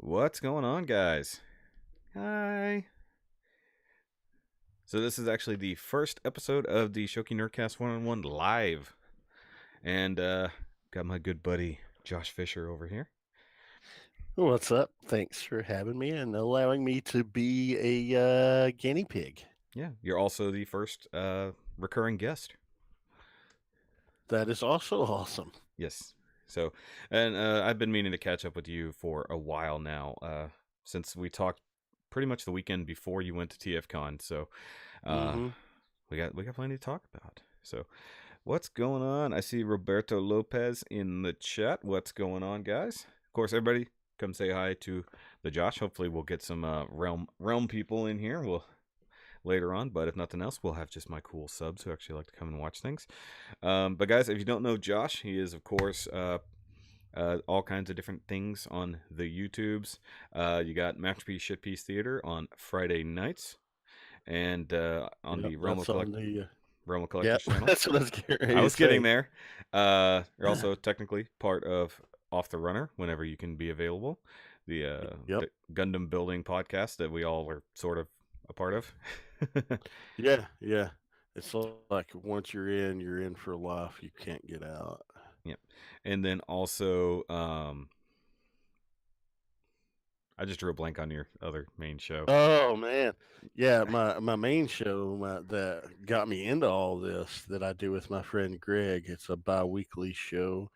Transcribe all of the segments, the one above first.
What's going on, guys? Hi. So this is actually the first episode of the Shoky Nerdcast 1On1 live. And got my good buddy Josh Fisher over here. What's up? Thanks for having me and allowing me to be a guinea pig. Yeah, you're also the first recurring guest. That is also awesome. Yes. So, and I've been meaning to catch up with you for a while now, since we talked pretty much the weekend before you went to TFCon. So, we got plenty to talk about. So, what's going on? I see Roberto Lopez in the chat. What's going on, guys? Of course, everybody come say hi to the Josh. Hopefully, we'll get some realm people in here. We'll later on, but if nothing else, we'll have just my cool subs who actually like to come and watch things. But guys, if you don't know Josh, he is of course all kinds of different things on the YouTubes. You got Masterpiece Shitpiece Theater on Friday nights, and on the Realm of Collectors channel. That's what I was getting ready I was to getting say. there. You're also technically part of Off the Runner whenever you can be available. The Gundam building podcast that we all are sort of a part of. Yeah. It's like once you're in for life. You can't get out. Yep. And then also, I just drew a blank on your other main show. Oh man, yeah, my main show that got me into all this that I do with my friend Greg. It's a bi-weekly show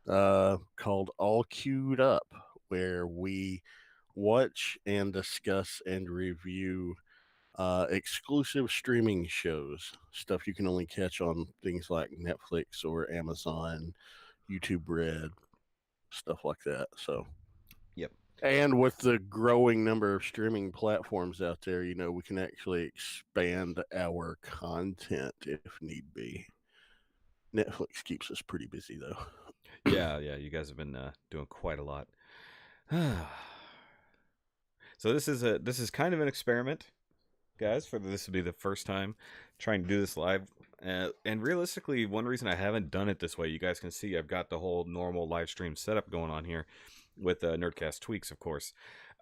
called All Queued Up, where we watch and discuss and review exclusive streaming shows, stuff you can only catch on things like Netflix or Amazon, YouTube Red, stuff like that. So, yep. And with the growing number of streaming platforms out there, we can actually expand our content if need be. Netflix keeps us pretty busy, though. Yeah, you guys have been doing quite a lot. So this is kind of an experiment, guys. This will be the first time trying to do this live, and realistically, one reason I haven't done it this way, you guys can see I've got the whole normal live stream setup going on here with Nerdcast tweaks, of course.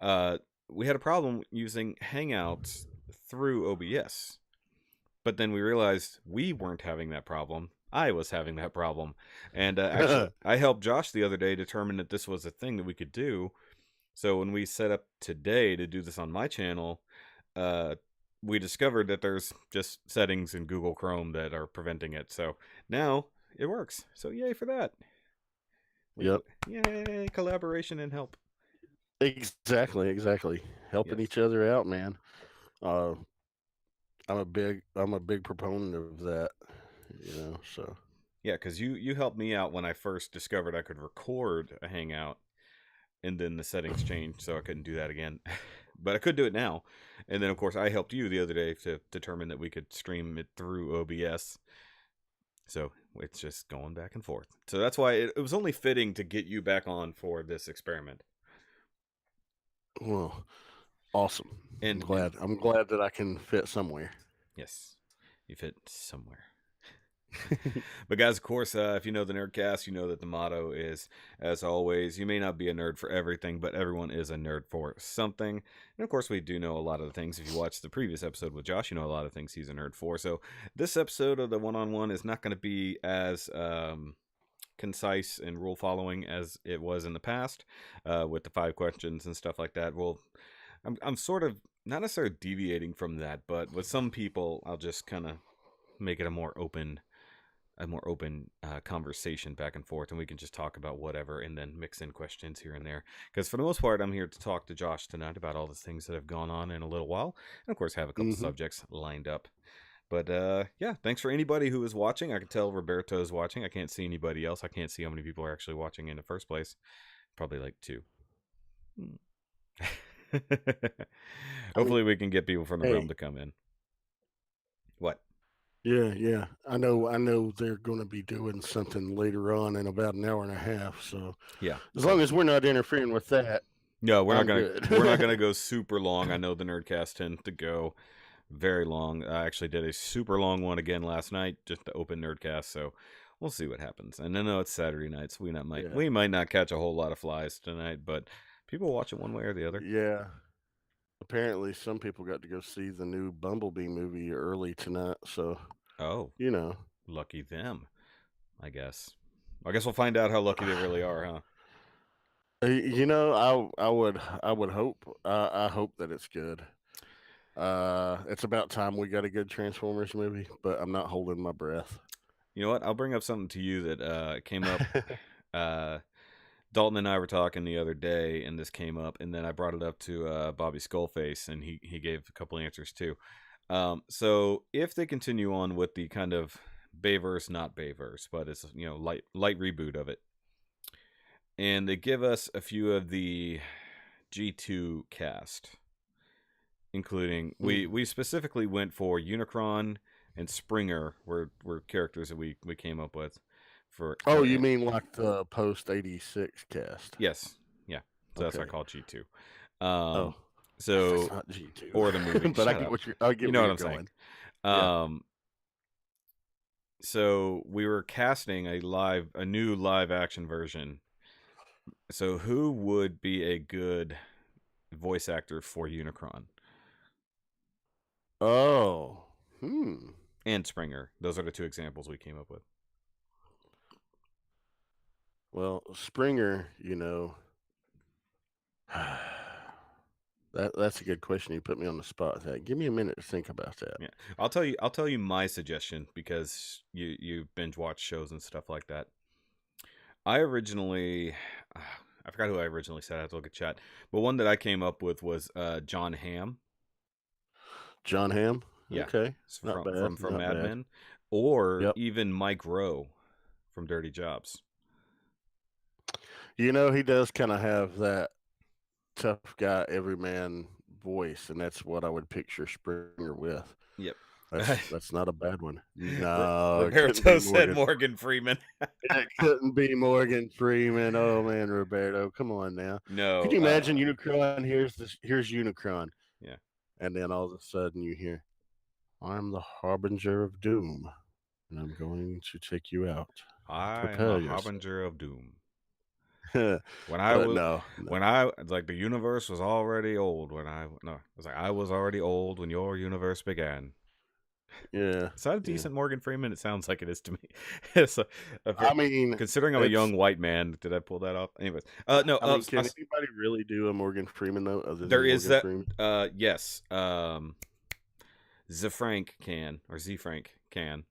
We had a problem using Hangouts through OBS, but then we realized we weren't having that problem. I was having that problem, and actually, I helped Josh the other day determine that this was a thing that we could do. So when we set up today to do this on my channel, we discovered that there's just settings in Google Chrome that are preventing it. So now it works. So yay for that. Yep. Yay, collaboration and help. Exactly. Helping each other out, man. I'm a big proponent of that, so. Yeah, because you helped me out when I first discovered I could record a Hangout, and then the settings changed, so I couldn't do that again. But I could do it now. And then, of course, I helped you the other day to determine that we could stream it through OBS. So it's just going back and forth. So that's why it was only fitting to get you back on for this experiment. Well, awesome. And I'm glad that I can fit somewhere. Yes, you fit somewhere. But guys, of course, if you know the Nerdcast, you know that the motto is, as always, you may not be a nerd for everything, but everyone is a nerd for something. And of course, we do know a lot of the things. If you watched the previous episode with Josh, you know a lot of things he's a nerd for. So this episode of the one-on-one is not going to be as concise and rule following as it was in the past, with the 5 questions and stuff like that. Well, I'm sort of not necessarily deviating from that, but with some people, I'll just kind of make it a more open conversation back and forth, and we can just talk about whatever and then mix in questions here and there, because for the most part I'm here to talk to Josh tonight about all the things that have gone on in a little while, and of course have a couple subjects lined up. But yeah, thanks for anybody who is watching. I can tell Roberto is watching. I can't see anybody else. I can't see how many people are actually watching in the first place. Probably like 2. Hopefully we can get people from the realm to come in. What? Yeah. I know they're going to be doing something later on in about an hour and a half. So yeah, as long as we're not interfering with that. No, we're not gonna go super long. I know the Nerdcast tend to go very long. I actually did a super long one again last night, just to open Nerdcast. So we'll see what happens. And I know it's Saturday night, so we might not catch a whole lot of flies tonight, but People watch it one way or the other. Yeah. Apparently, some people got to go see the new Bumblebee movie early tonight. So, Oh, you know. lucky them, I guess. I guess we'll find out how lucky they really are, huh? I would hope. I hope that it's good. It's about time we got a good Transformers movie, but I'm not holding my breath. You know what? I'll bring up something to you that came up. Uh, Dalton and I were talking the other day, and this came up, and then I brought it up to Bobby Skullface, and he gave a couple answers too. So if they continue on with the kind of Bayverse, not Bayverse, but it's light reboot of it, and they give us a few of the G2 cast, including we specifically went for Unicron and Springer were characters that we came up with for. Oh, you mean like the post '86 cast? Yes, yeah. So that's why I Okay. call it G2. Oh, So it's not G2, or the movie, but I shut get up. what I get You know where what you're I'm going. saying. Yeah. So we were casting a new live action version. So who would be a good voice actor for Unicron Oh. and Springer? Those are the two examples we came up with. Well, Springer, that's a good question. You put me on the spot with that. Give me a minute to think about that. Yeah, I'll tell you my suggestion because you binge watch shows and stuff like that. I originally, I forgot who I originally said. I have to look at chat, but one that I came up with was John Hamm. John Hamm. Yeah, Okay. from Not bad. from Not Mad bad. Men, or Yep. even Mike Rowe from Dirty Jobs. He does kind of have that tough guy, everyman voice, and that's what I would picture Springer with. Yep. That's not a bad one. No, it couldn't Roberto be said Morgan. Morgan Freeman. It couldn't be Morgan Freeman. Oh man, Roberto, come on now. No. Could you imagine Unicron? Here's Unicron. Yeah. And then all of a sudden you hear, "I'm the harbinger of doom, and I'm going to take you out. I am Prepare the yourself." harbinger of doom. When no. When I like the universe was already old I was already old when your universe began. Yeah. Is that a decent Morgan Freeman? It sounds like it is to me. I mean, considering I'm a young white man, did I pull that off? Anyways, no. I mean, can anybody really do a Morgan Freeman though? Other there than is Morgan that. Freeman? Yes. Zefrank can or Zefrank can.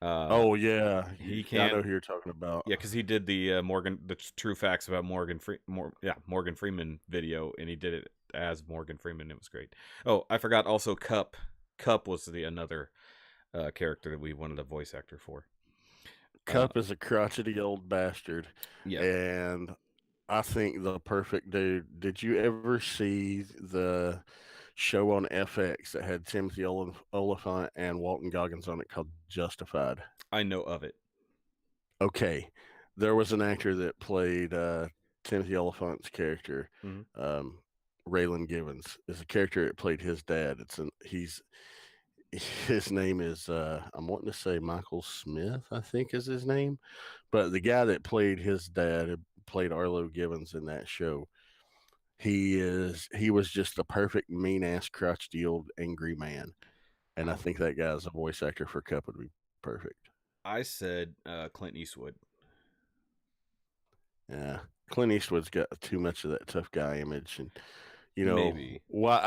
Oh yeah, he I can. know who you're talking about. Yeah, because he did the the true facts about Morgan Freeman video, and he did it as Morgan Freeman. It was great. Oh, I forgot also Cup. Cup was the another character that we wanted a voice actor for. Cup is a crotchety old bastard. Yeah. And I think the perfect dude. Did you ever see the show on FX that had Timothy Oliphant and Walton Goggins on it called Justified? I know of it. Okay. There was an actor that played Timothy Oliphant's character. Mm-hmm. Raylan Givens is a character that played his dad. His name is I'm wanting to say Michael Smith, I think is his name. But the guy that played his dad played Arlo Givens in that show. He was just a perfect mean ass crotchety old angry man. And I think that guy as a voice actor for Cup would be perfect. I said Clint Eastwood. Yeah. Clint Eastwood's got too much of that tough guy image, and Maybe. Well,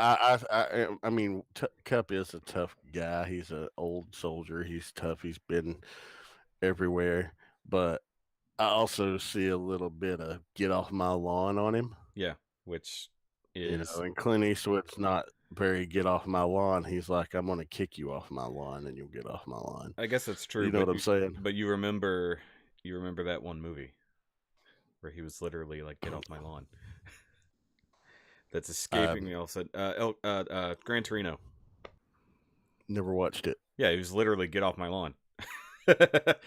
I mean, Cup is a tough guy. He's an old soldier. He's tough. He's been everywhere. But I also see a little bit of get off my lawn on him. Yeah, which is and Clint Eastwood's not very get off my lawn. He's like, I'm gonna kick you off my lawn, and you'll get off my lawn. I guess that's true. You know what I'm saying? But you remember that one movie where he was literally like, "Get off my lawn." That's escaping me all of a sudden. Gran Torino. Never watched it. Yeah, he was literally get off my lawn. that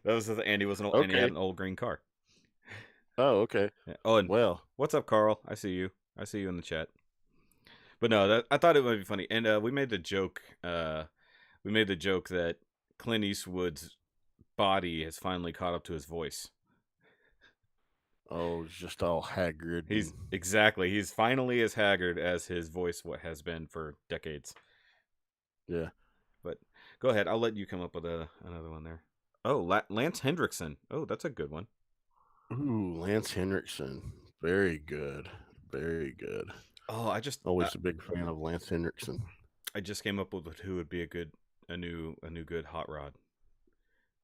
was and he and he had an old green car. Oh, okay. Yeah. Oh, and what's up, Carl? I see you in the chat. But no, I thought it might be funny, and we made the joke. We made the joke that Clint Eastwood's body has finally caught up to his voice. Oh, it's just all haggard. He's finally as haggard as his voice has been for decades. Yeah. But go ahead, I'll let you come up with another one there. Oh, Lance Hendrickson. Oh, that's a good one. Ooh, Lance Henriksen. Very good. Very good. Oh, Always a big fan of Lance Henriksen. I just came up with who would be a new good hot rod.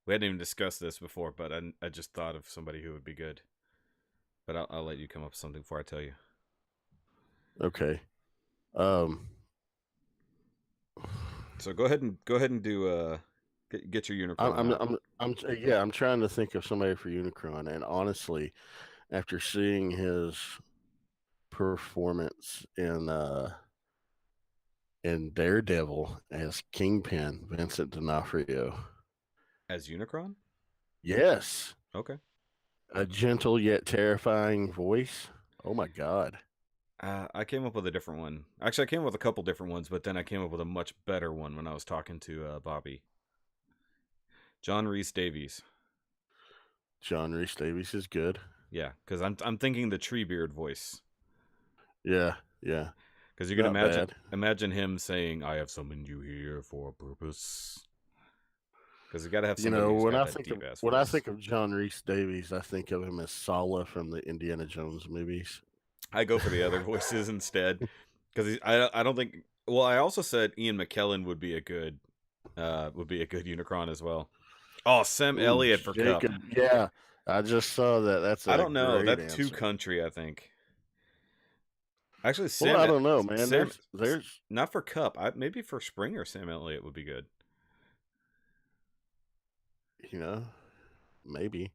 We hadn't even discussed this before, but I just thought of somebody who would be good. But I'll let you come up with something before I tell you. Okay. So go ahead and do get your Unicron. I'm trying to think of somebody for Unicron, and honestly, after seeing his performance in Daredevil as Kingpin, Vincent D'Onofrio. As Unicron? Yes. Okay. A gentle yet terrifying voice. Oh my God. I came up with a different one. Actually, I came up with a couple different ones, but then I came up with a much better one when I was talking to Bobby. John Rhys Davies. John Rhys Davies is good. Yeah, because I'm thinking the Treebeard voice. Yeah, yeah. Because you can imagine him saying, "I have summoned you here for a purpose." Because you got to have somebody who's got that deep ass voice. When I think of John Rhys Davies, I think of him as Sala from the Indiana Jones movies. I go for the other voices instead, because I don't think. Well, I also said Ian McKellen would be a good Unicron as well. Oh, Sam Elliott for Cup. Yeah, I just saw that. That's I don't know. That's answer. too country, I think. Actually, Sam. Well, I don't know, man. There's not for Cup. Maybe for Springer, Sam Elliott would be good. You know, maybe.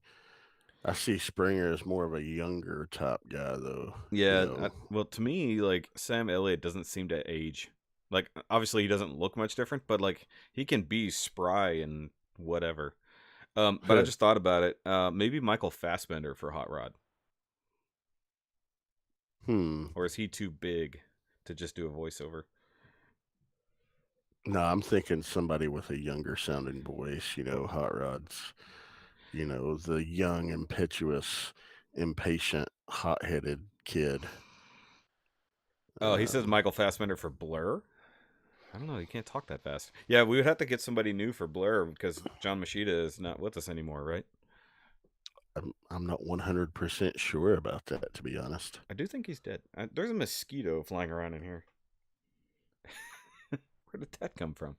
I see Springer as more of a younger top guy, though. Yeah. You know? Well, to me, like Sam Elliott doesn't seem to age. Like, obviously, he doesn't look much different, but like he can be spry and whatever. But I just thought about it. Maybe Michael Fassbender for Hot Rod. Or is he too big to just do a voiceover? No, I'm thinking somebody with a younger sounding voice. You know, Hot Rod's. You know, the young, impetuous, impatient, hot-headed kid. Oh, he says Michael Fassbender for Blur. I don't know. You can't talk that fast. Yeah, we would have to get somebody new for Blur because John Machida is not with us anymore, right? I'm not 100% sure about that, to be honest. I do think he's dead. There's a mosquito flying around in here. Where did that come from?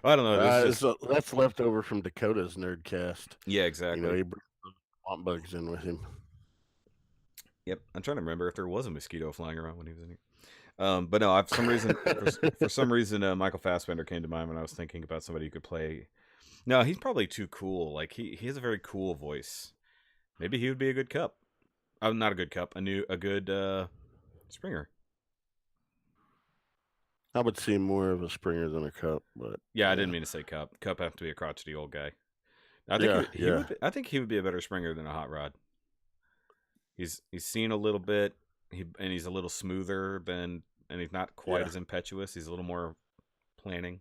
I don't know. That's left over from Dakota's Nerdcast. Yeah, exactly. You know, he brought swamp bugs in with him. Yep, I'm trying to remember if there was a mosquito flying around when he was in here. But no, for some reason, Michael Fassbender came to mind when I was thinking about somebody who could play. No, he's probably too cool. Like he has a very cool voice. Maybe he would be a good Cup. Not a good Cup. A good Springer. I would see more of a Springer than a Cup, but yeah, I didn't mean to say Cup. Cup have to be a crotchety old guy. I think he would be a better Springer than a Hot Rod. He's seen a little bit. He's a little smoother and he's not quite as impetuous. He's a little more planning.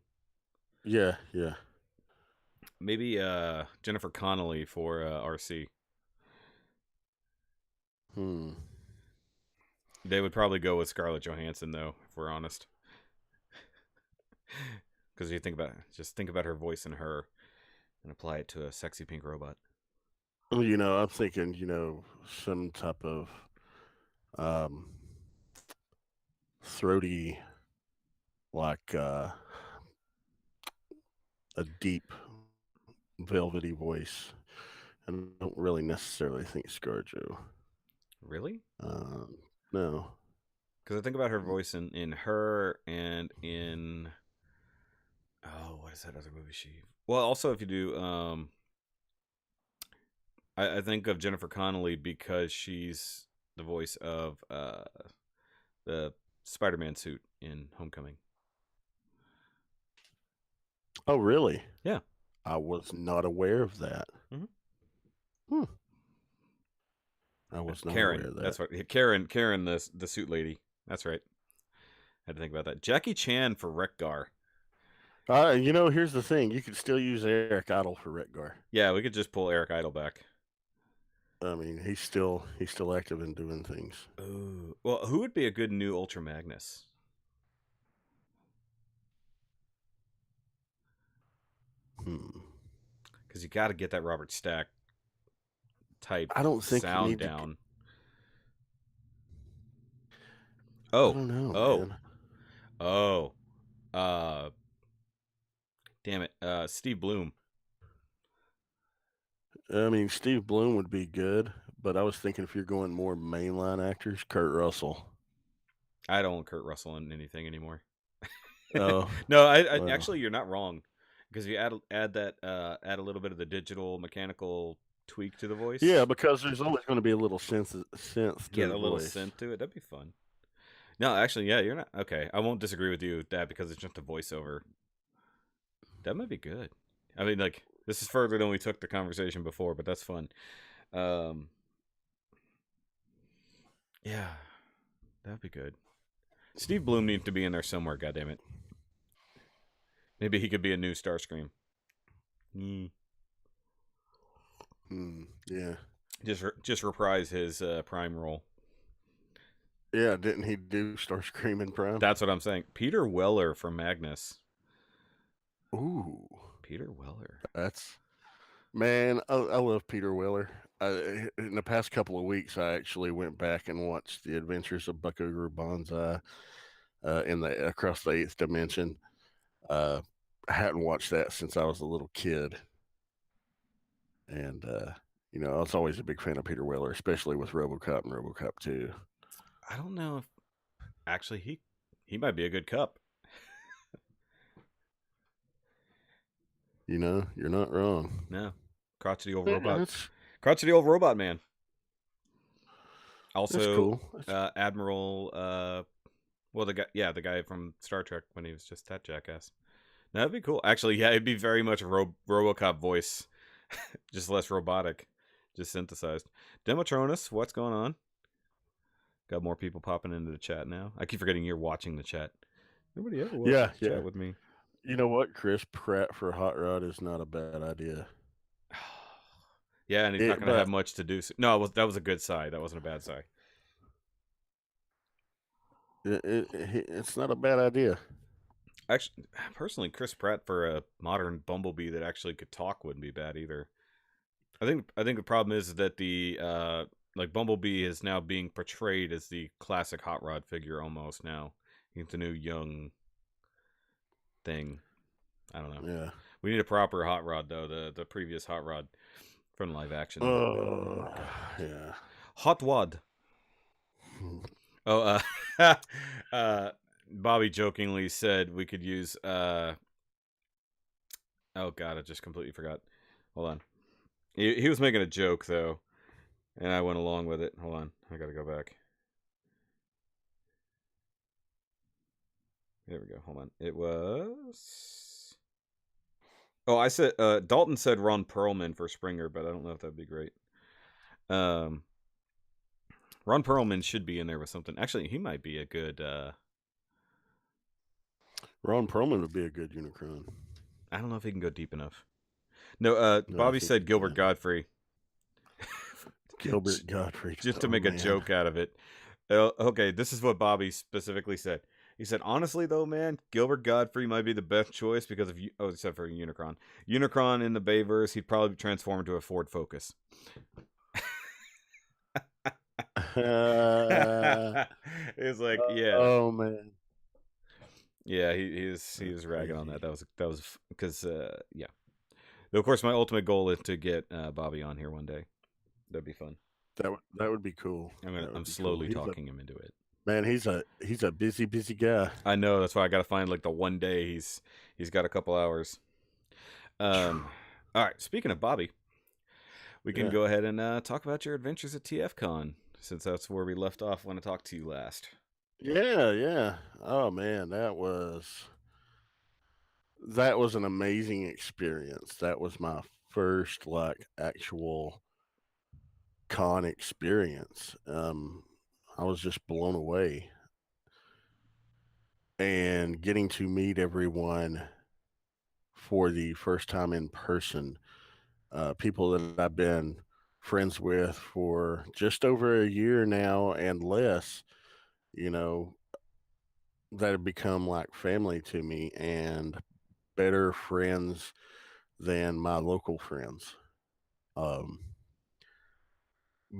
Yeah, yeah. Maybe Jennifer Connelly for RC. They would probably go with Scarlett Johansson though, if we're honest. Because you think about her voice and her, and apply it to a sexy pink robot. Well, you know, I'm thinking, you know, some type of throaty, like a deep, velvety voice. I don't really necessarily think ScarJo. Really? No. Because I think about her voice in her and in what is that other movie she? Well, also if you do, I think of Jennifer Connelly because she's the voice of the Spider-Man suit in Homecoming. Oh, really? Yeah. I was not aware of that. Mm-hmm. I was not Karen, aware of that. That's right. Karen, the suit lady. That's right. I had to think about that. Jackie Chan for Wreck-Gar. You know, here's the thing. You could still use Eric Idle for Wreck-Gar. Yeah, we could just pull Eric Idle back. I mean, he's still active and doing things. Ooh. Well, who would be a good new Ultra Magnus? Because you got to get that Robert Stack type I don't think you sound need to. down. I Oh, don't know, oh, man. oh. Uh, damn it. Steve Bloom. I mean, Steve Bloom would be good, but I was thinking if you're going more mainline actors, Kurt Russell. I don't want Kurt Russell in anything anymore. Oh, No, I well. actually you're not wrong, because you add that add a little bit of the digital mechanical tweak to the voice. Yeah, because there's always going to be a little synth to Get the a little voice. synth to it. That'd be fun. No, actually, yeah, you're not okay. I won't disagree with you with that because it's just a voiceover. That might be good. I mean, like, this is further than we took the conversation before, but that's fun. Yeah, that'd be good. Steve Bloom needs to be in there somewhere. Goddammit. Maybe he could be a new Starscream. Yeah. Just reprise his Prime role. Yeah, didn't he do Starscream in Prime? That's what I'm saying. Peter Weller from Magnus. Ooh, Peter Weller. that's man. I love Peter Weller. In the past couple of weeks, I actually went back and watched the Adventures of Buckaroo Banzai in the Across the Eighth Dimension. I hadn't watched that since I was a little kid, and you know, I was always a big fan of Peter Weller, especially with RoboCop and RoboCop 2. I don't know if actually he might be a good cup. You know, you're not wrong. No, crotchety old Yeah, robot. Crotchety old robot man. that's Also, cool. Admiral. Well, the guy from Star Trek when he was just that jackass. That'd be cool. Actually, yeah, it'd be very much a RoboCop voice, just less robotic, just synthesized. Demetronus, what's going on? Got more people popping into the chat now. I keep forgetting you're watching the chat. Nobody ever watches the chat with me. You know what? Chris Pratt for Hot Rod is not a bad idea. Yeah, and he's not going to have much to do. No, that was a good side. That wasn't a bad side. It's not a bad idea. Actually, personally, Chris Pratt for a modern Bumblebee that actually could talk wouldn't be bad either. I think the problem is that the like Bumblebee is now being portrayed as the classic Hot Rod figure almost now. He's the new young thing. I don't know. Yeah. We need a proper Hot Rod though. The previous Hot Rod from live action. Yeah. Hot Wad. Oh, Bobby jokingly said we could use. Oh God, I just completely forgot. Hold on. He was making a joke though, and I went along with it. Hold on, I gotta go back. There we go. Hold on. It was. Oh, I said Dalton said Ron Perlman for Springer, but I don't know if that'd be great. Ron Perlman should be in there with something. Actually, he might be a good. Ron Perlman would be a good Unicron. I don't know if he can go deep enough. No, Bobby said Gilbert Godfrey. Gilbert Godfrey. Just to make a joke out of it. Okay, this is what Bobby specifically said. He said, honestly, though, man, Gilbert Godfrey might be the best choice because of... Oh, except for Unicron. Unicron in the Bayverse, he'd probably transform into a Ford Focus. It's like, yeah. Oh, man. Yeah, he was ragging on that. That was because, yeah. Though, of course, my ultimate goal is to get Bobby on here one day. That'd be fun. That would be cool. I'm slowly talking him into it. Man, he's a busy guy. I know. That's why I got to find like the one day he's got a couple hours. All right. Speaking of Bobby, we can go ahead and talk about your adventures at TFCon, since that's where we left off when I talked to you last. Yeah. Oh man, that was an amazing experience. That was my first like actual con experience. I was just blown away. And getting to meet everyone for the first time in person, people that I've been friends with for just over a year now and less, you know, that have become like family to me and better friends than my local friends. Um,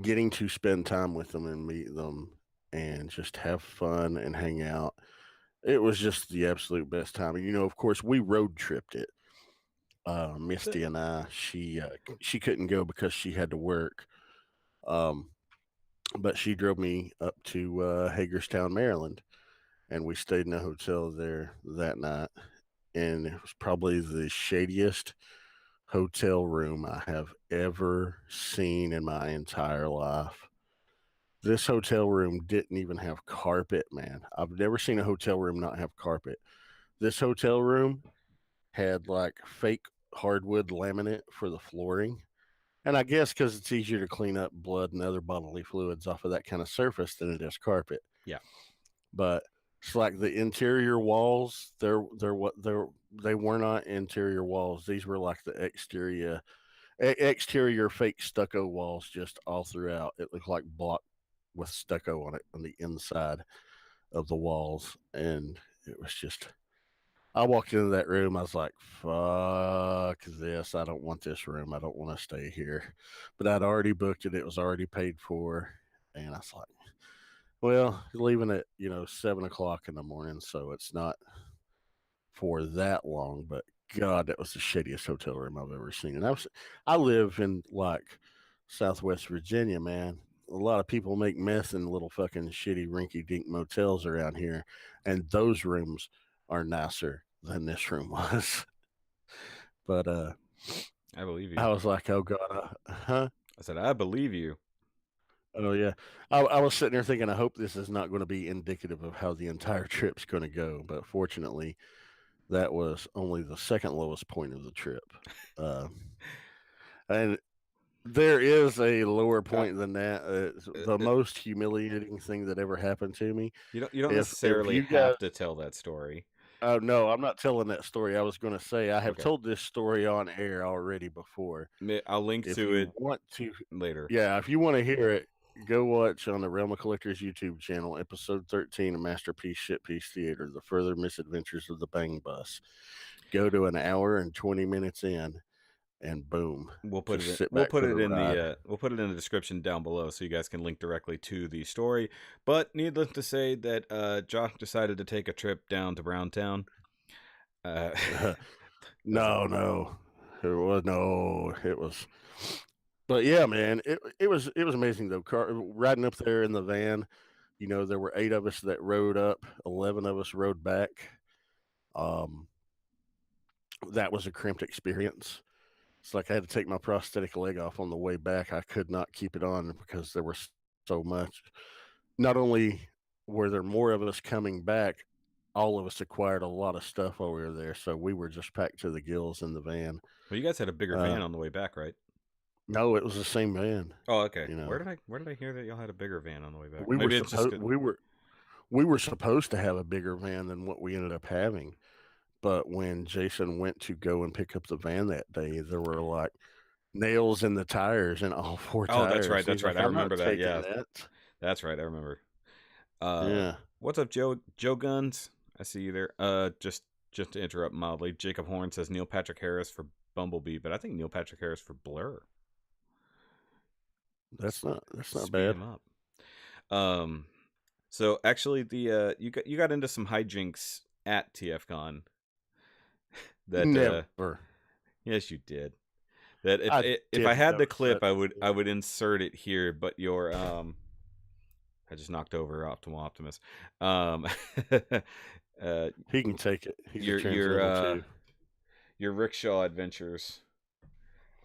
Getting to spend time with them and meet them and just have fun and hang out. It was just the absolute best time. And, of course, we road tripped it. So, Misty and I, she couldn't go because she had to work. Um, but she drove me up to Hagerstown, Maryland, and we stayed in a hotel there that night. And it was probably the shadiest hotel room I have ever seen in my entire life. This hotel room didn't even have carpet, man. I've never seen a hotel room not have carpet. This hotel room had like fake hardwood laminate for the flooring. And I guess because it's easier to clean up blood and other bodily fluids off of that kind of surface than it is carpet. yeah. But it's like the interior walls, they were not interior walls. These were like the exterior fake stucco walls just all throughout. It looked like block with stucco on it on the inside of the walls. And it was just, I walked into that room. I was like, fuck this. I don't want this room. I don't want to stay here. But I'd already booked it. It was already paid for. And I was like, well, leaving at, 7 o'clock in the morning. So it's not for that long, but God, that was the shittiest hotel room I've ever seen. And I live in like Southwest Virginia, man. A lot of people make meth in little fucking shitty rinky dink motels around here, and those rooms are nicer than this room was. But I believe you. I was like, oh God, huh? I said, I believe you. Oh yeah, I was sitting there thinking, I hope this is not going to be indicative of how the entire trip's going to go. But fortunately, that was only the second lowest point of the trip. Uh, and there is a lower Uh, point than that. uh, The uh, most humiliating thing that ever happened to me. you don't If necessarily you guys, have to tell that story. oh no, I'm not telling that story. I was going to say I have Okay. told this story on air already before. I'll link If to you it want to, later. yeah, if you want to hear it, go watch on the Realm of Collectors YouTube channel, episode 13 of Masterpiece Shitpiece Theater: The Further Misadventures of the Bang Bus. Go to an hour and 20 minutes in, and boom, We'll put it just in, sit back for the we'll put it in the description down below so you guys can link directly to the story. But needless to say that Josh decided to take a trip down to Browntown. Uh, ride. that's it. No, no, it was. But yeah, man, it was amazing though. Riding up there in the van, there were 8 of us that rode up, 11 of us rode back. Um, that was a cramped experience. It's like I had to take my prosthetic leg off on the way back. I could not keep it on because there was so much. Not only were there more of us coming back, all of us acquired a lot of stuff while we were there, so we were just packed to the gills in the van. Well, you guys had a bigger Uh, van on the way back, right? no, it was the same van. Oh, okay. You know, Where did I hear that y'all had a bigger van on the way back? we were Maybe it's just supposed good. we were supposed to have a bigger van than what we ended up having. But when Jason went to go and pick up the van that day, there were like nails in the tires and all four Oh, that's right. tires. That's He's right. like, I I'm not remember that. taking Yeah, that. that's right. I remember. Yeah. What's up, Joe? Joe Guns. I see you there. Just to interrupt mildly, Jacob Horn says Neil Patrick Harris for Bumblebee, but I think Neil Patrick Harris for Blur. That's not Speed bad. him up. Um, so actually, the you got into some hijinks at TFCon. That Never. yes, you did. That I if I didn't had the notice clip, that. I would insert it here. But your I just knocked over Optimal Optimus. Um, He can take it. He's a your trans level too. your rickshaw adventures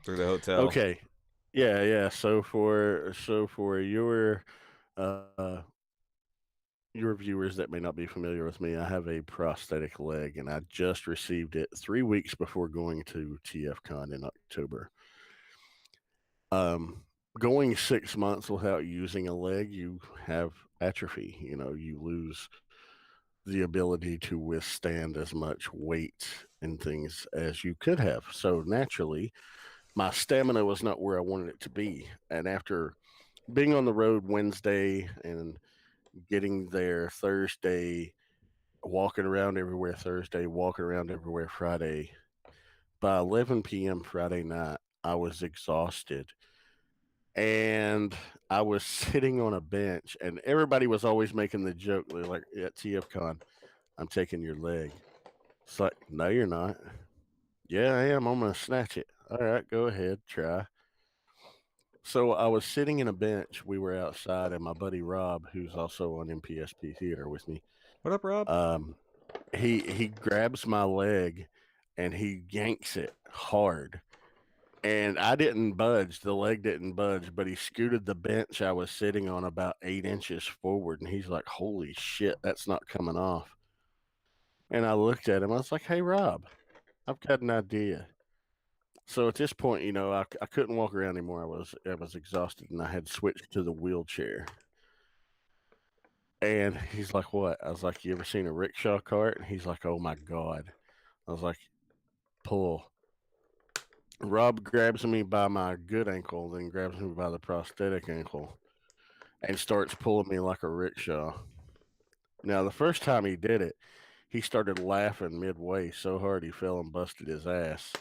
through the hotel. Okay. Yeah, yeah. So for uh your viewers that may not be familiar with me, I have a prosthetic leg and I just received it 3 weeks before going to TFCon in October. Um Going 6 months without using a leg, you have atrophy. You lose the ability to withstand as much weight and things as you could have. So naturally, my stamina was not where I wanted it to be. And after being on the road Wednesday and getting there Thursday, walking around everywhere Thursday, walking around everywhere Friday, by 11 p.m. Friday night, I was exhausted. And I was sitting on a bench, and everybody was always making the joke, they're like, at TFCon, I'm taking your leg. It's like, no, you're not. Yeah, I am. I'm going to snatch it. All right, go ahead, try. So I was sitting in a bench. We were outside, and my buddy Rob, who's also on MPSP Theater with me, What up, Rob? um, he grabs my leg and he yanks it hard. And I didn't budge. The leg didn't budge, but he scooted the bench I was sitting on about 8 inches forward. And he's like, holy shit, that's not coming off. And I looked at him. I was like, hey, Rob, I've got an idea. So at this point, I couldn't walk around anymore. I was exhausted, and I had switched to the wheelchair. And he's like, what? I was like, you ever seen a rickshaw cart? And he's like, oh my God. I was like, pull. Rob grabs me by my good ankle, then grabs me by the prosthetic ankle and starts pulling me like a rickshaw. Now, the first time he did it, he started laughing midway so hard he fell and busted his ass.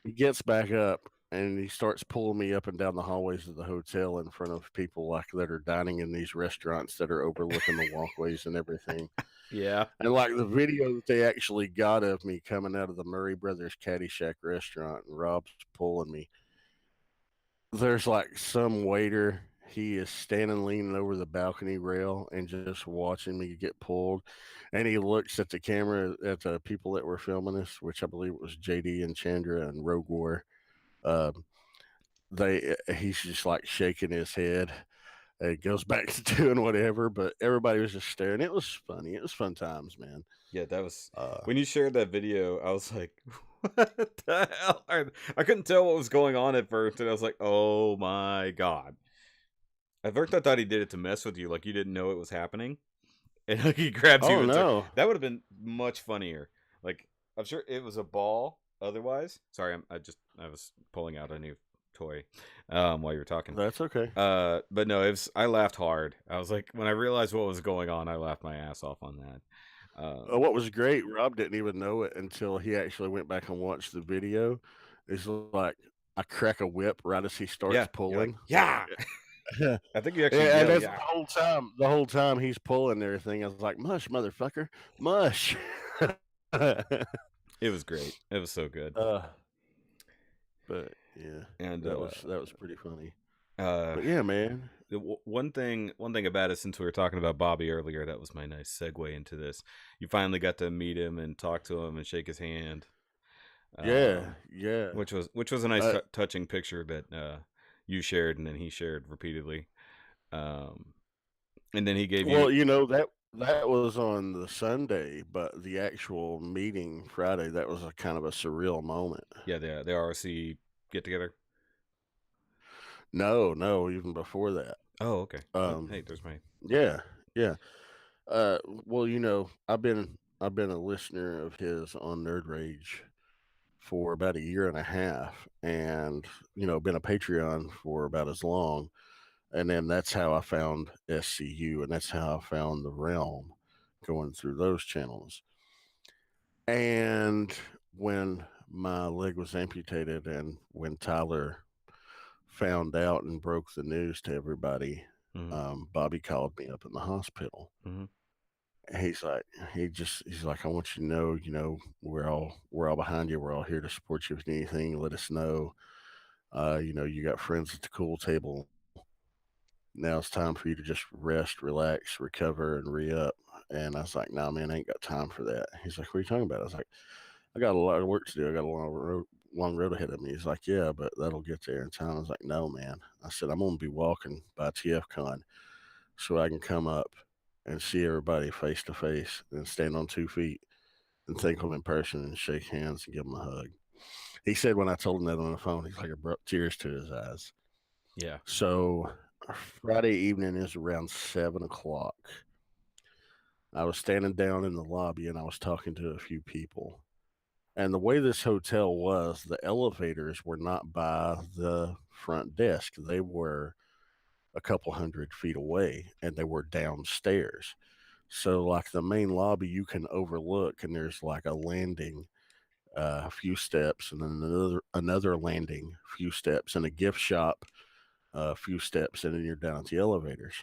He gets back up and he starts pulling me up and down the hallways of the hotel in front of people like that are dining in these restaurants that are overlooking the walkways and everything. Yeah. And like the video that they actually got of me coming out of the Murray Brothers Caddyshack restaurant and Rob's pulling me, there's like some waiter. He is standing leaning over the balcony rail and just watching me get pulled. And he looks at the camera at the people that were filming this, which I believe it was JD and Chandra and Rogue War. Um, he's just like shaking his head. And goes back to doing whatever, but everybody was just staring. It was funny. It was fun times, man. Yeah, that was when you shared that video. I was like, "What the hell?" I couldn't tell what was going on at first, and I was like, "Oh my god!" At first, I thought he did it to mess with you, like you didn't know it was happening, and like he grabs you Oh and no, that would have been much funnier. Like I'm sure it was a ball. Otherwise, sorry, I was pulling out a new toy while you were talking. that's okay. But no, I laughed hard. I was like, when I realized what was going on, I laughed my ass off on that. What was great, Rob didn't even know it until he actually went back and watched the video. It's like I crack a whip right as he starts Yeah, you're like, pulling. yeah. Yeah, I think you actually and yell, that's yeah. the whole time he's pulling everything. I was like, "Mush, motherfucker, mush." It was great. It was so good. But yeah, And that was pretty funny. uh, But yeah, man. one thing about it, since we were talking about Bobby earlier, that was my nice segue into this. You finally got to meet him and talk to him and shake his hand. Yeah, yeah. Which was a nice touching picture that you shared and then he shared repeatedly. And then he gave you. Well, that was on the Sunday, but the actual meeting Friday, that was a kind of a surreal moment. Yeah, the RC get together. No, even before that. Oh, okay. Hey, there's my. Yeah, yeah. Well, I've been a listener of his on Nerd Rage for about a year and a half, and been a Patreon for about as long. And then that's how I found SCU, and that's how I found the Realm, going through those channels. And when my leg was amputated, and when Tyler found out and broke the news to everybody, Bobby called me up in the hospital. Mm-hmm. He's like, I want you to know, we're all behind you. We're all here to support you with anything. Let us know. You got friends at the cool table. Now it's time for you to just rest, relax, recover, and re-up. And I was like, nah, man, I ain't got time for that. He's like, what are you talking about? I was like, I got a lot of work to do. I got a long road ahead of me. He's like, yeah, but that'll get there in time. I was like, no, man. I said, I'm going to be walking by TFCon so I can come up and see everybody face to face and stand on 2 feet and thank them in person and shake hands and give them a hug. He said when I told him that on the phone, he's like, it brought tears to his eyes. Yeah. So Friday evening is around 7 o'clock. I was standing down in the lobby and I was talking to a few people. And the way this hotel was, the elevators were not by the front desk. They were a couple 100 feet away, and they were downstairs. So, like the main lobby, you can overlook, and there's like a landing, a few steps, and then another landing, a few steps, and a gift shop, a few steps, and then you're down at the elevators.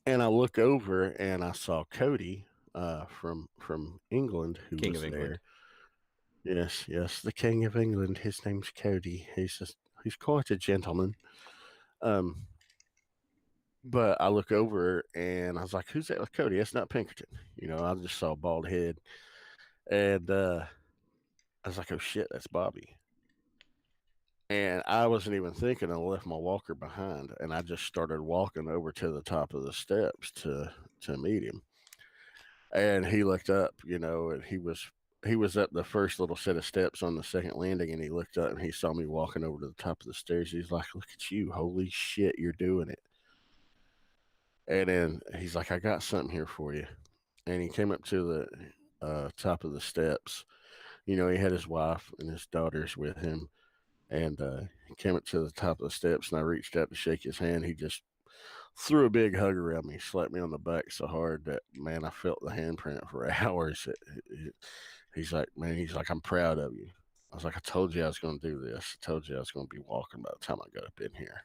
And I look over, and I saw Cody from England, who King was of England. there. Yes, yes, the King of England. His name's Cody. He's quite a gentleman. Um, but I look over and I was like, "Who's that with Cody? That's not Pinkerton." I just saw a bald head, and I was like, "Oh shit, that's Bobby." And I wasn't even thinking. I left my walker behind, and I just started walking over to the top of the steps to meet him. And he looked up, and he was up the first little set of steps on the second landing, and he looked up and he saw me walking over to the top of the stairs. He's like, "Look at you, holy shit, you're doing it." And then he's like, "I got something here for you." And he came up to the top of the steps. He had his wife and his daughters with him, and he came up to the top of the steps, and I reached out to shake his hand. He just threw a big hug around me, slapped me on the back so hard that, man, I felt the handprint for hours. He's like, "Man," he's like, "I'm proud of you." I was like, "I told you I was going to do this. I told you I was going to be walking by the time I got up in here."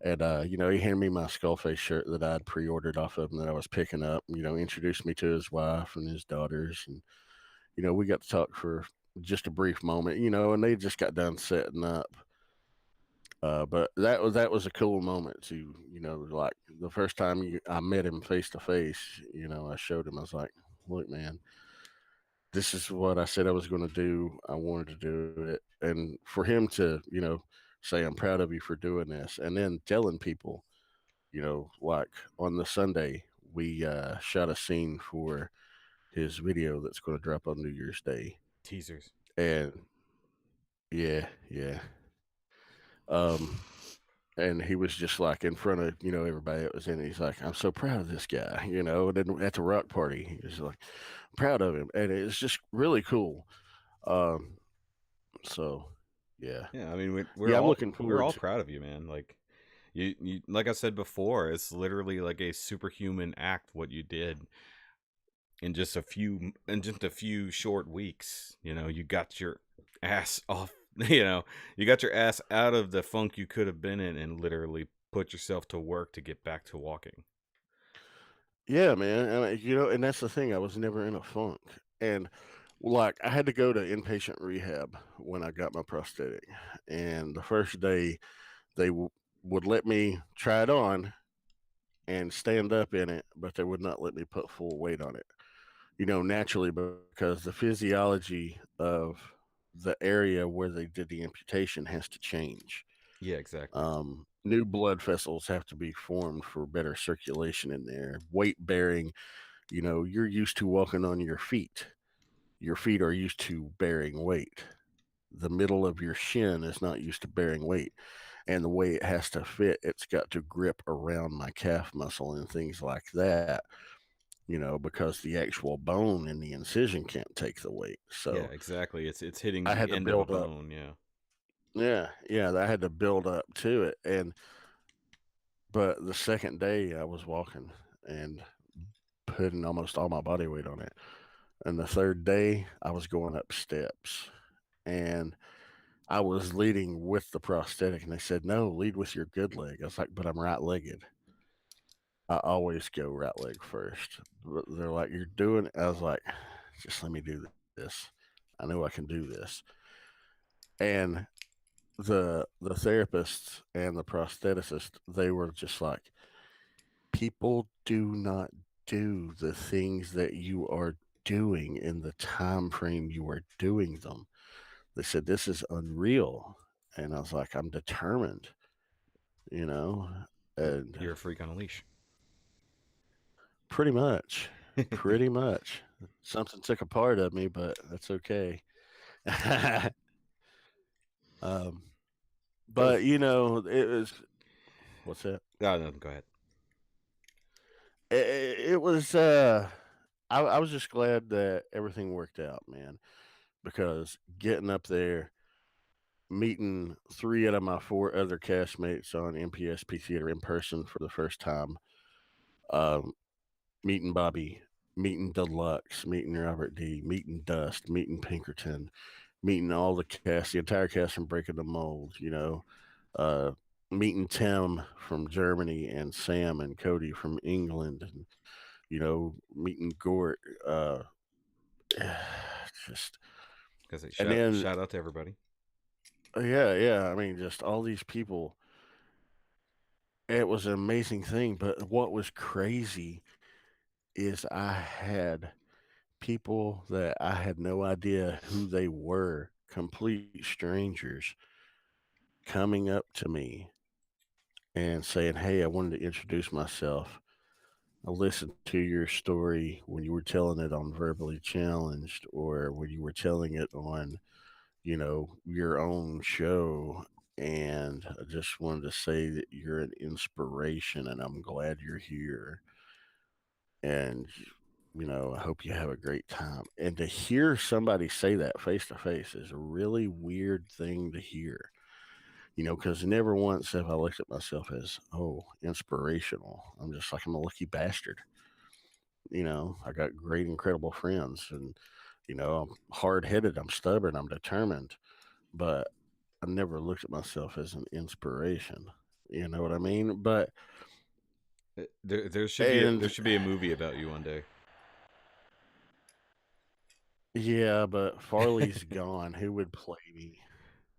And, he handed me my Skullface shirt that I'd pre-ordered off of him that I was picking up, introduced me to his wife and his daughters. And, we got to talk for just a brief moment, and they just got done setting up. But that was a cool moment to, like the first time I met him face to face. I showed him. I was like, "Look, man, this is what I said I was going to do. I wanted to do it." And for him to, say, "I'm proud of you for doing this," and then telling people, like on the Sunday, we shot a scene for his video that's going to drop on New Year's Day. Teasers. And yeah, yeah. Um, and he was just like in front of everybody that was in it. He's like, "I'm so proud of this guy," And then at the rock party, he was like, "Proud of him," and it's just really cool. Um, so yeah, Yeah, I mean we're yeah, I'm all looking we're forward all to. proud of you, man. Like you like I said before, it's literally like a superhuman act what you did in just a few short weeks. You got your ass off. You got your ass out of the funk you could have been in and literally put yourself to work to get back to walking. Yeah, man, and and that's the thing. I was never in a funk, and like I had to go to inpatient rehab when I got my prosthetic, and the first day they would let me try it on and stand up in it, but they would not let me put full weight on it. Naturally, because the physiology of the area where they did the amputation has to change. Yeah, exactly. New blood vessels have to be formed for better circulation in there. Weight bearing, you're used to walking on your feet. Your feet are used to bearing weight. The middle of your shin is not used to bearing weight. And the way it has to fit, it's got to grip around my calf muscle and things like that, because the actual bone in the incision can't take the weight. Yeah, So exactly. It's hitting I the had to end of a build up. bone. Yeah. Yeah, yeah, I had to build up to it. But the second day I was walking and putting almost all my body weight on it. And the third day I was going up steps and I was leading with the prosthetic, and they said, "No, lead with your good leg." I was like, "But I'm right legged. I always go right leg first." But they're like, "You're doing it." I was like, "Just let me do this. I know I can do this." And the therapist and the prosthetist, they were just like, "People do not do the things that you are doing in the time frame you are doing them." They said, "This is unreal." And I was like, "I'm determined, you know, You're and you're a freak on a leash. pretty much, pretty much. Something took a part of me, but that's okay. um, Oh, but it was what's that? no, no, go ahead. It was. I was just glad that everything worked out, man. Because getting up there, meeting three out of my four other castmates on MPSP Theater in person for the first time, um, meeting Bobby, meeting Deluxe, meeting Robert D, meeting Dust, meeting Pinkerton, meeting all the cast, the entire cast from Breaking the Mold, uh, meeting Tim from Germany and Sam and Cody from England, and meeting Gort, just Because and shout then shout out to everybody. yeah, yeah. I mean, just all these people. It was an amazing thing. But what was crazy is I had people that I had no idea who they were, complete strangers, coming up to me and saying, "Hey, I wanted to introduce myself. I listened to your story when you were telling it on Verbally Challenged, or when you were telling it on, your own show. And I just wanted to say that you're an inspiration and I'm glad you're here. And, I hope you have a great time." And to hear somebody say that face to face is a really weird thing to hear, because never once have I looked at myself as, oh, inspirational. I'm just like, I'm a lucky bastard. I got great, incredible friends, and, I'm hard headed, I'm stubborn, I'm determined, but I never looked at myself as an inspiration. You know what I mean? But There should be and a movie about you one day. yeah, but Farley's gone. Who would play me?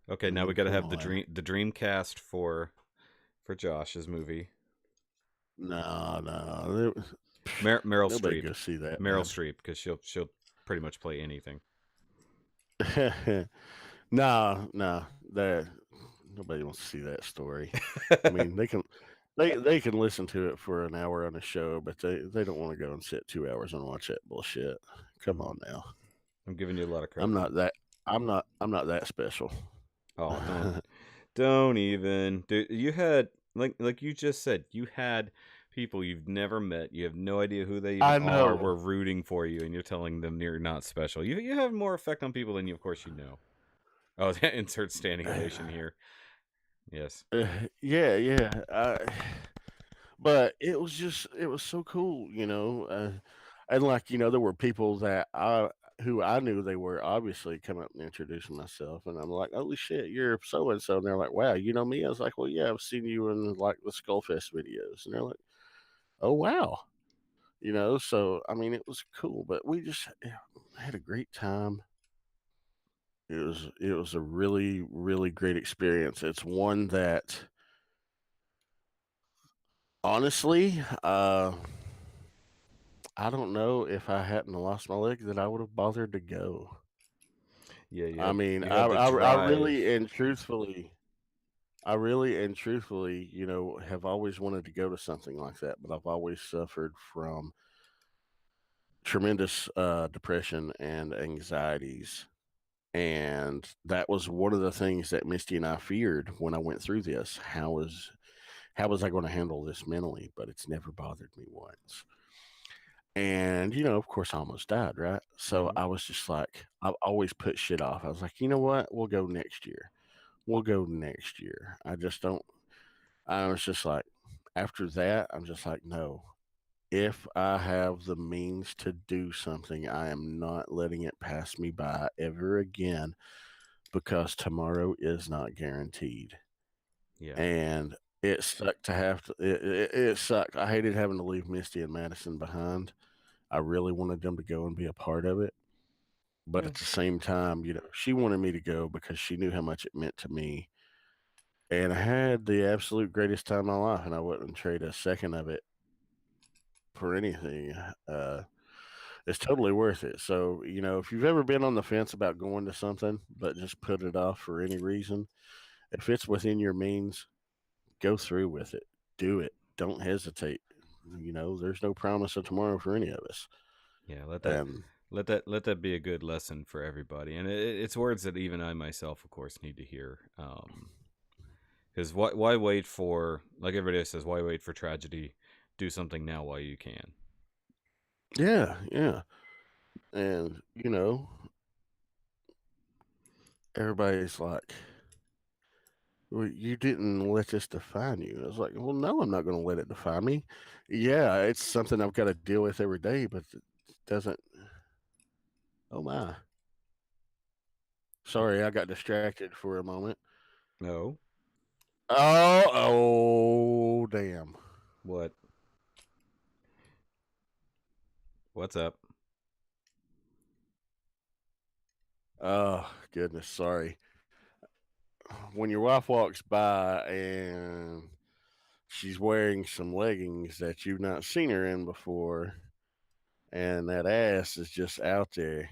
Okay, I now we mean, got to come have on. the dream cast for Josh's movie. No, no. Meryl Nobody Streep. go see that, Meryl man. Streep, because she'll pretty much play anything. No, no. That nobody wants to see that story. I mean, they can listen to it for an hour on a show, but they don't want to go and sit 2 hours and watch that bullshit. Come Mhm. on now. I'm giving you a lot of I'm credit. not that I'm not that special. Oh, don't even. Dude, you had like you just said, you had people you've never met. You have no idea who they even I are. know. Were rooting for you, and you're telling them you're not special. You have more effect on people than you, of course, you know. Oh, insert standing ovation here. Yes. Yeah, yeah. But it was so cool, and like there were people that I who I knew they were obviously come up and introducing myself, and I'm like, "Holy shit, you're so and so," and they're like, "Wow, you know me?" I was like, "Well, yeah, I've seen you in like the Skullfest videos," and they're like, "Oh wow," So I mean, it was cool, but we just had a great time. It was a really really great experience. It's one that honestly, I don't know if I hadn't lost my leg that I would have bothered to go. Yeah, I mean, you had the I drive. really and truthfully, have always wanted to go to something like that, but I've always suffered from tremendous depression and anxieties. And that was one of the things that Misty and I feared when I went through this. How was I going to handle this mentally? But it's never bothered me once. And, of course, I almost died, right? So Hmm. I was just like, I've always put shit off. I was like, you know what? We'll go next year. We'll go next year. I was just like, after that, I'm just like, no. If I have the means to do something, I am not letting it pass me by ever again because tomorrow is not guaranteed. Yeah. And it sucked to have to, it sucked. I hated having to leave Misty and Madison behind. I really wanted them to go and be a part of it. But Yeah. at the same time, she wanted me to go because she knew how much it meant to me. And I had the absolute greatest time of my life, and I wouldn't trade a second of it for anything. It's totally worth it. So, if you've ever been on the fence about going to something, but just put it off for any reason, if it's within your means, go through with it. Do it. Don't hesitate. There's no promise of tomorrow for any of us. Yeah. And Let that be a good lesson for everybody, and it's words that even I myself, of course, need to hear. Because why wait for, like everybody says, why wait for tragedy? Do something now while you can. Yeah, yeah. And, everybody's like, well, you didn't let this define you. I was like, well, no, I'm not going to let it define me. Yeah, it's something I've got to deal with every day, but it doesn't. Oh, my. Sorry, I got distracted for a moment. No. Oh, damn. What? What's up? Oh, goodness. Sorry. When your wife walks by and she's wearing some leggings that you've not seen her in before, and that ass is just out there.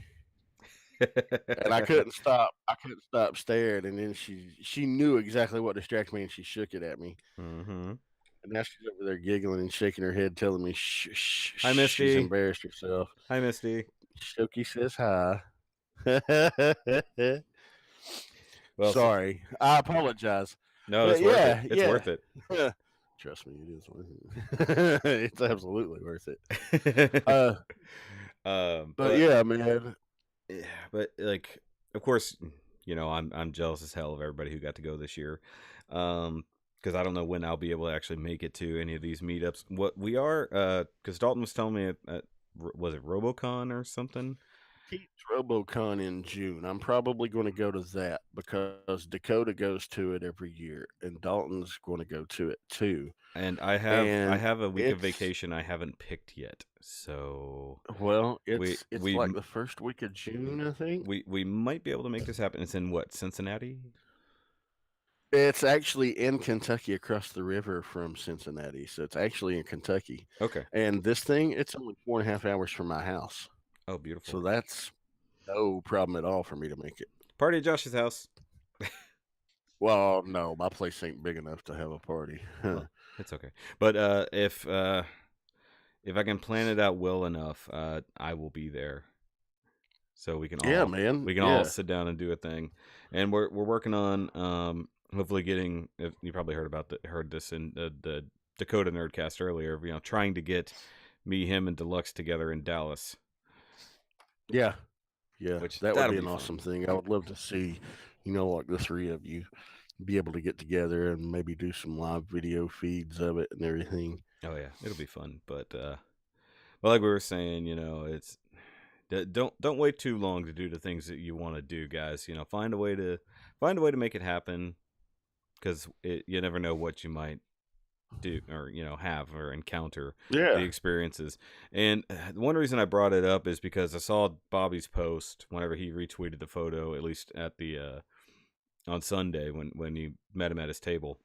And I couldn't stop. I couldn't stop staring. And then she knew exactly what distracted me, and she shook it at me. Mm-hmm. And now she's over there giggling and shaking her head, telling me shh, shh, Hi, shh. She's Misty. embarrassed herself. Hi, Misty. Shoky says hi. Well, so, Sorry, I apologize. no, But it's worth it. yeah, It's yeah. worth it. Trust me, it is worth it. It's absolutely worth it. Uh, but But yeah, man. yeah, but like, of course, I'm jealous as hell of everybody who got to go this year, because I don't know when I'll be able to actually make it to any of these meetups. What we are, because Dalton was telling me, was it RoboCon or something? Pete's RoboCon in June. I'm probably going to go to that because Dakota goes to it every year, and Dalton's going to go to it too. And I And have a week of it's vacation I haven't picked yet, so well, we it's we like the first week of June, I think. we might be able to make this happen. It's in what, Cincinnati? It's actually in Kentucky, across the river from Cincinnati. So it's actually in Kentucky. Okay. And this thing, it's only 4.5 hours from my house. Oh, beautiful. So that's no problem at all for me to make it. Party at Josh's house. Well, no, my place ain't big enough to have a party. Well, it's okay. But if I can plan it out well enough, I will be there. So Yeah, man. we can all Yeah. sit down and do a thing. And we're working on hopefully getting, if you probably heard this in the Dakota Nerdcast earlier, trying to get me, him, and Deluxe together in Dallas. Yeah. Yeah. Which That would that'll be be an fun. awesome thing. I would love to see, like the three of you be able to get together and maybe do some live video feeds of it and everything. Oh yeah, it'll be fun. But like we were saying, it's don't wait too long to do the things that you want to do, guys. Find a way to make it happen, because you never know what you might do, or have or encounter the Yeah. experiences. And one reason I brought it up is because I saw Bobby's post whenever he retweeted the photo, at least at the on Sunday when you met him at his table.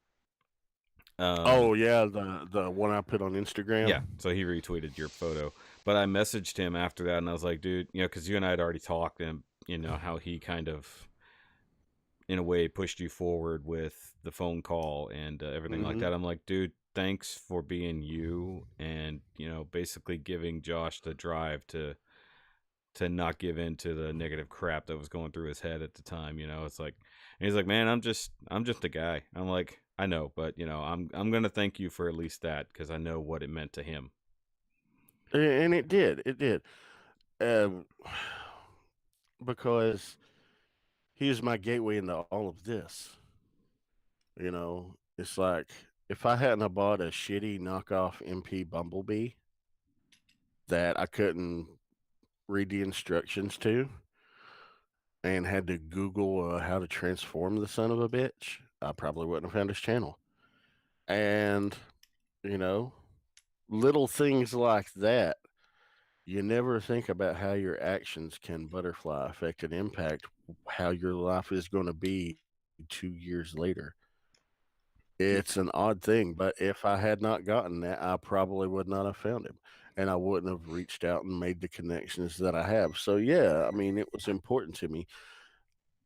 Oh yeah, the one I put on Instagram. Yeah, so he retweeted your photo, but I messaged him after that, and I was like, dude, because you and I had already talked, and how he kind of, in a way, pushed you forward with the phone call and everything like Mm-hmm. that. I'm like, dude, thanks for being you, and basically giving Josh the drive to not give in to the negative crap that was going through his head at the time. It's like, and he's like, man, I'm just a guy. I'm like, I know, but I'm gonna thank you for at least that, because I know what it meant to him. And it did, um, because he was my gateway into all of this. It's like if I hadn't have bought a shitty knockoff MP Bumblebee that I couldn't read the instructions to, and had to Google how to transform the son of a bitch, I probably wouldn't have found his channel. And you know, little things like that. You never think about how your actions can butterfly affect and impact how your life is going to be 2 years later. It's an odd thing, but if I had not gotten that, I probably would not have found him, and I wouldn't have reached out and made the connections that I have. So yeah, I mean, it was important to me.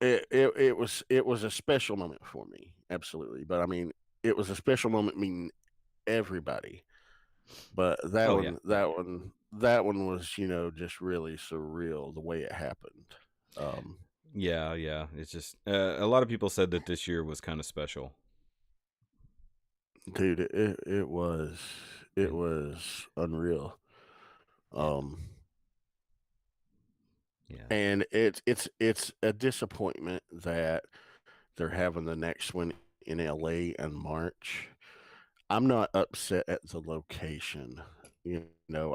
It was a special moment for me, absolutely. But I mean, it was a special moment meeting everybody. But that Oh yeah. one, that one was, just really surreal the way it happened. Um, Yeah. It's just a lot of people said that this year was kind of special. dude, it was And unreal. Um, Yeah. and it's a disappointment that they're having the next one in LA in March. I'm not upset at the location.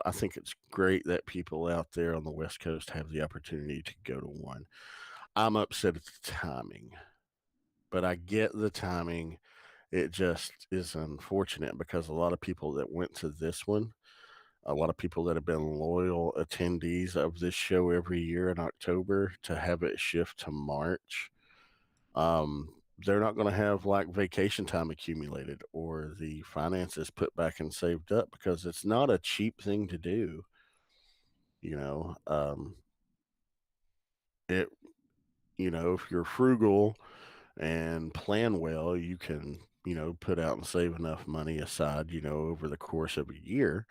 I think it's great that people out there on the West Coast have the opportunity to go to one. I'm upset at the timing, but I get the timing. It just is unfortunate because a lot of people that went to this one, a lot of people that have been loyal attendees of this show every year in October, to have it shift to March, um, they're not going to have like vacation time accumulated or the finances put back and saved up because it's not a cheap thing to do. You know, it, if you're frugal and plan well, you can, put out and save enough money aside, over the course of a year,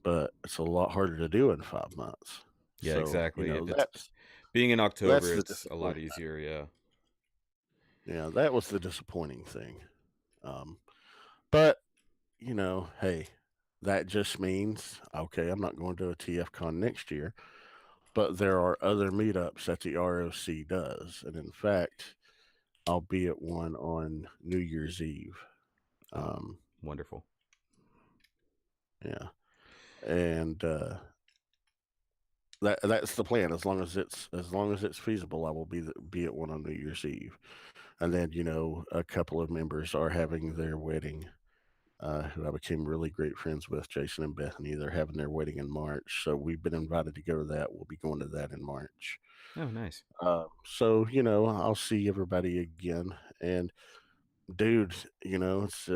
but it's a lot harder to do in 5 months. Yeah, So, exactly. If it's that's being in that's October, the it's a lot disappointment. easier. Yeah. Yeah, that was the disappointing thing. Um, but hey, that just means okay, I'm not going to a TFCon next year, but there are other meetups that the ROC does, and in fact, I'll be at one on New Year's Eve. Oh, Um, wonderful. yeah, and that's the plan. As long as it's feasible, I will be at one on New Year's Eve, and then a couple of members are having their wedding. Who I became really great friends with, Jason and Bethany. They're having their wedding in March, so we've been invited to go to that. We'll be going to that in March. Oh, nice. So I'll see everybody again. And dude, it's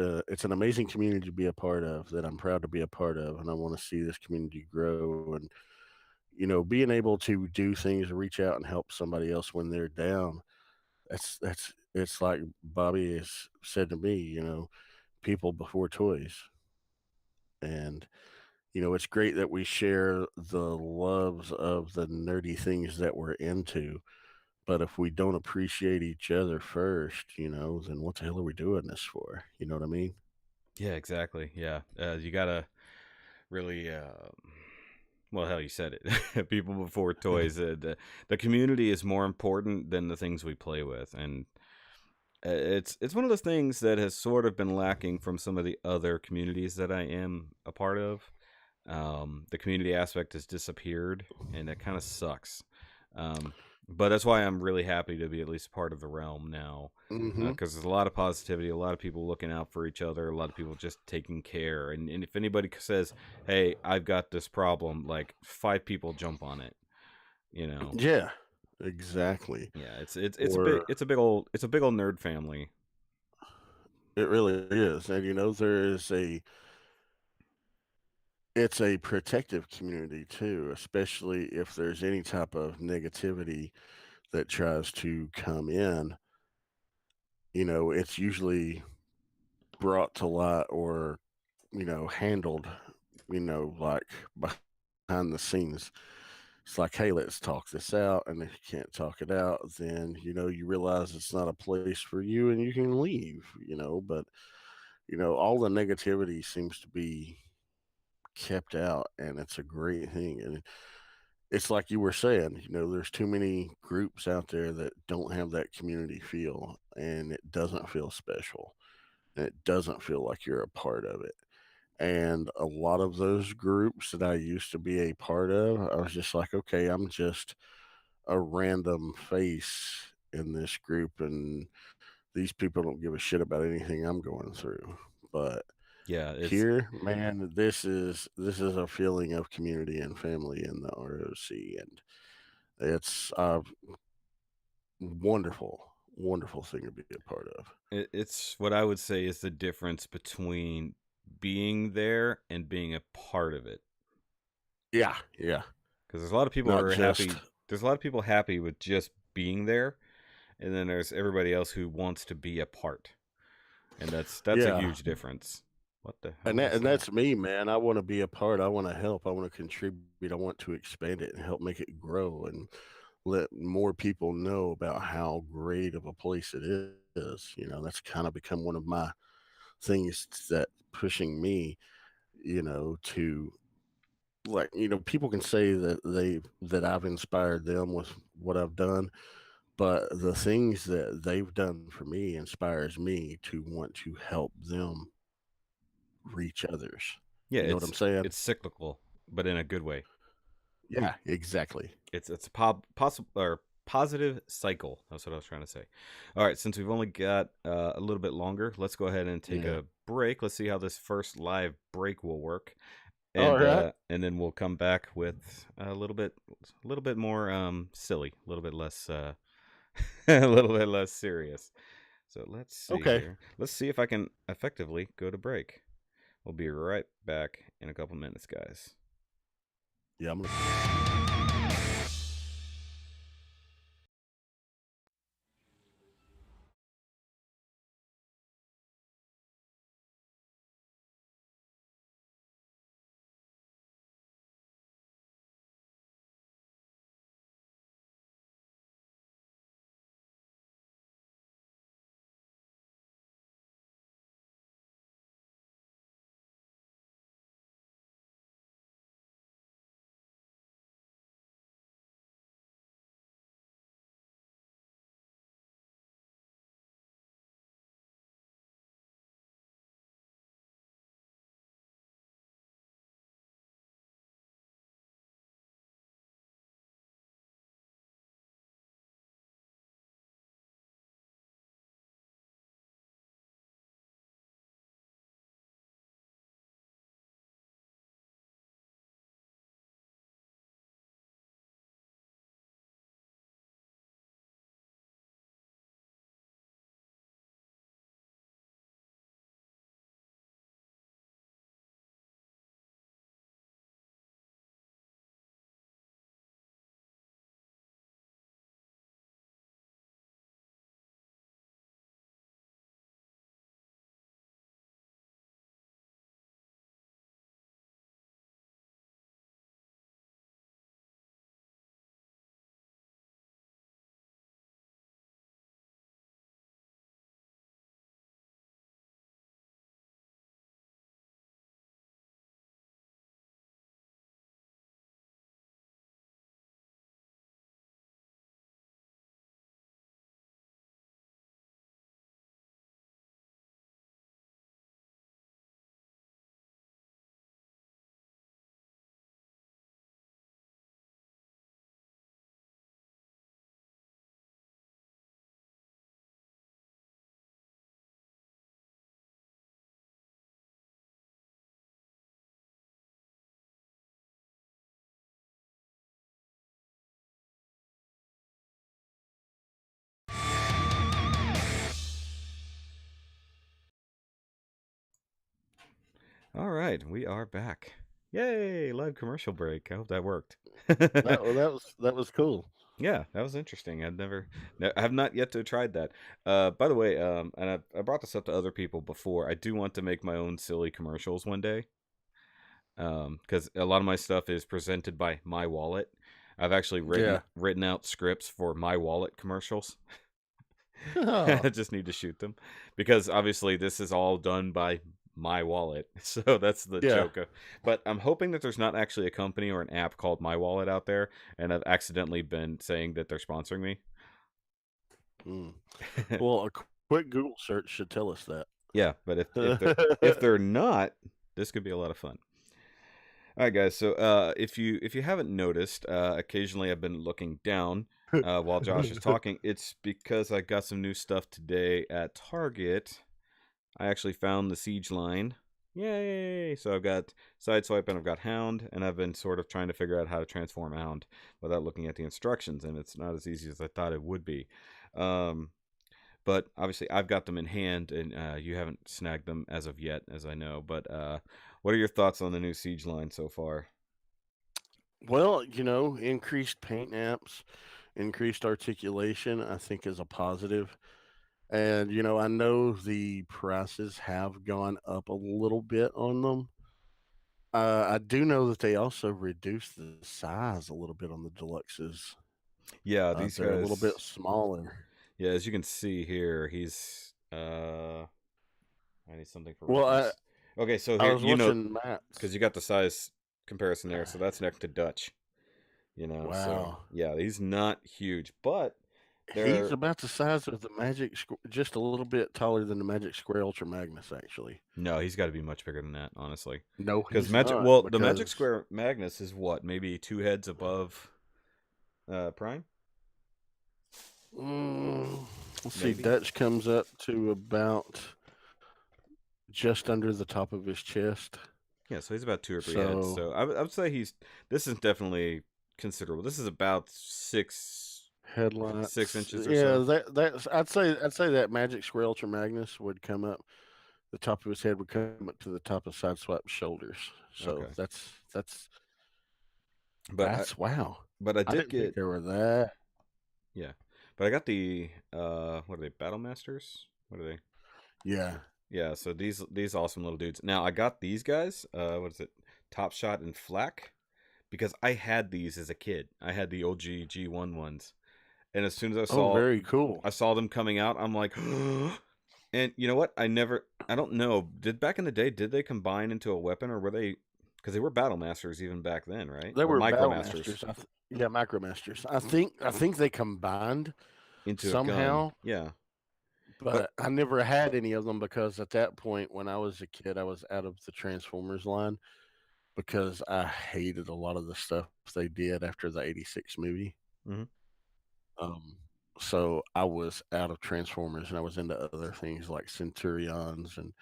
an amazing community to be a part of. That I'm proud to be a part of, and I want to see this community grow. And being able to do things, reach out and help somebody else when they're down. That's it's like Bobby has said to me. People before toys, and it's great that we share the loves of the nerdy things that we're into. But if we don't appreciate each other first, then what the hell are we doing this for? You know what I mean? Yeah, exactly. Yeah. You gotta really, well, hell, you said it. People before toys. The community is more important than the things we play with, and it's one of those things that has sort of been lacking from some of the other communities that I am a part of. The community aspect has disappeared, and it kind of sucks. Um, but that's why I'm really happy to be at least part of the realm now, Mm-hmm. because there's a lot of positivity, a lot of people looking out for each other, a lot of people just taking care. And if anybody says, "Hey, I've got this problem," like 5 people jump on it. You know, Yeah, exactly. yeah, it's a big Or nerd family. it really is. And it's a protective community too, especially if there's any type of negativity that tries to come in. It's usually brought to light or handled, like behind the scenes. It's like, hey, let's talk this out. And if you can't talk it out, then, you realize it's not a place for you and you can leave. But, all the negativity seems to be kept out, and it's a great thing. And it's like you were saying, there's too many groups out there that don't have that community feel, and it doesn't feel special. And it doesn't feel like you're a part of it. And a lot of those groups that I used to be a part of, I was just like, okay, I'm just a random face in this group, and these people don't give a shit about anything I'm going through. But Yeah, it's here, man, this is a feeling of community and family in the ROC, and it's a wonderful, wonderful thing to be a part of. it's what I would say is the difference between being there and being a part of it. Yeah, yeah, Because there's a lot of people who not are just happy. There's a lot of people happy with just being there, and then there's everybody else who wants to be a part, and that's a yeah. huge difference. What the hell And was that? that's me, man. I want to be a part. I want to help. I want to contribute. I want to expand it and help make it grow and let more people know about how great of a place it is. That's kind of become one of my things that pushing me, to like, people can say that I've inspired them with what I've done, but the things that they've done for me inspires me to want to help them reach others. Yeah, You know what I'm saying? it's cyclical, but in a good way. Yeah, exactly. It's a possible or positive cycle. That's what I was trying to say. All right, since we've only got a little bit longer, let's go ahead and take Yeah. a break. Let's see how this first live break will work, All right. and then we'll come back with a little bit more silly, a little bit less a little bit less serious. So let's see Okay. here. Let's see if I can effectively go to break. We'll be right back in a couple minutes, guys. Yeah, I'm gonna. All right, we are back. Yay, live commercial break. I hope that worked. That was cool. Yeah, that was interesting. I have not yet to tried that. By the way, and I brought this up to other people before. I do want to make my own silly commercials one day. Because a lot of my stuff is presented by My Wallet. I've actually Yeah. written out scripts for My Wallet commercials. Oh, I just need to shoot them because obviously this is all done by My Wallet. So that's the yeah. joke. But I'm hoping that there's not actually a company or an app called My Wallet out there, and I've accidentally been saying that they're sponsoring me. Mm. Well, a quick Google search should tell us that. Yeah, but if they're not, this could be a lot of fun. All right, guys. So if you haven't noticed, occasionally I've been looking down while Josh is talking. It's because I got some new stuff today at Target. I actually found the Siege line. Yay! So I've got Sideswipe and I've got Hound, and I've been sort of trying to figure out how to transform Hound without looking at the instructions, and it's not as easy as I thought it would be. Um, but obviously, I've got them in hand, and you haven't snagged them as of yet, as I know. But what are your thoughts on the new Siege line so far? Well, increased paint amps, increased articulation, I think is a positive. And, I know the prices have gone up a little bit on them. I do know that they also reduced the size a little bit on the deluxes. Yeah, these They're a little bit guys. smaller. Yeah, as you can see here, he's I need something for Well, reference. Okay, so I here was you know watching because Matt's. you got the size comparison there. So that's next to Dutch. So Wow. yeah, he's not huge, but He's they're about the size of the just a little bit taller than the Magic Square Ultra Magnus, actually. no, he's got to be much bigger than that, honestly. No, Because he's Magic, not, well, the Magic because Square Magnus is what, maybe 2 heads above Prime, mm, let's see, maybe. Dutch comes up to about just under the top of his chest. Yeah, so he's about 2 or 3 heads. So So I would say this is definitely considerable. This is about six six headlights, inches or yeah, so. that's I'd say that Magic Square Ultra Magnus would come up. The top of his head would come up to the top of Sideswipe's shoulders. So Okay, but that's wow. I I did didn't think get, they were that. yeah, but I got the what are they, Battle Masters? What are they? Yeah. Yeah, so these awesome little dudes. Now I got these guys. What is it? Top Shot and Flak, because I had these as a kid. I had the OG G1 ones, and as soon as Oh, very cool. I saw them coming out, I'm like, and you know what? I don't know. Back in the day, did they combine into a weapon, or were they? Because they were Battle Masters even back then, right? They Or were Micro Battle Masters Masters. Yeah, Micro Masters. I think they combined into a gun. somehow, Yeah, but but I never had any of them because at that point when I was a kid, I was out of the Transformers line because I hated a lot of the stuff they did after the '86 movie. mm-hmm. Um, so I was out of Transformers and I was into other things like Centurions and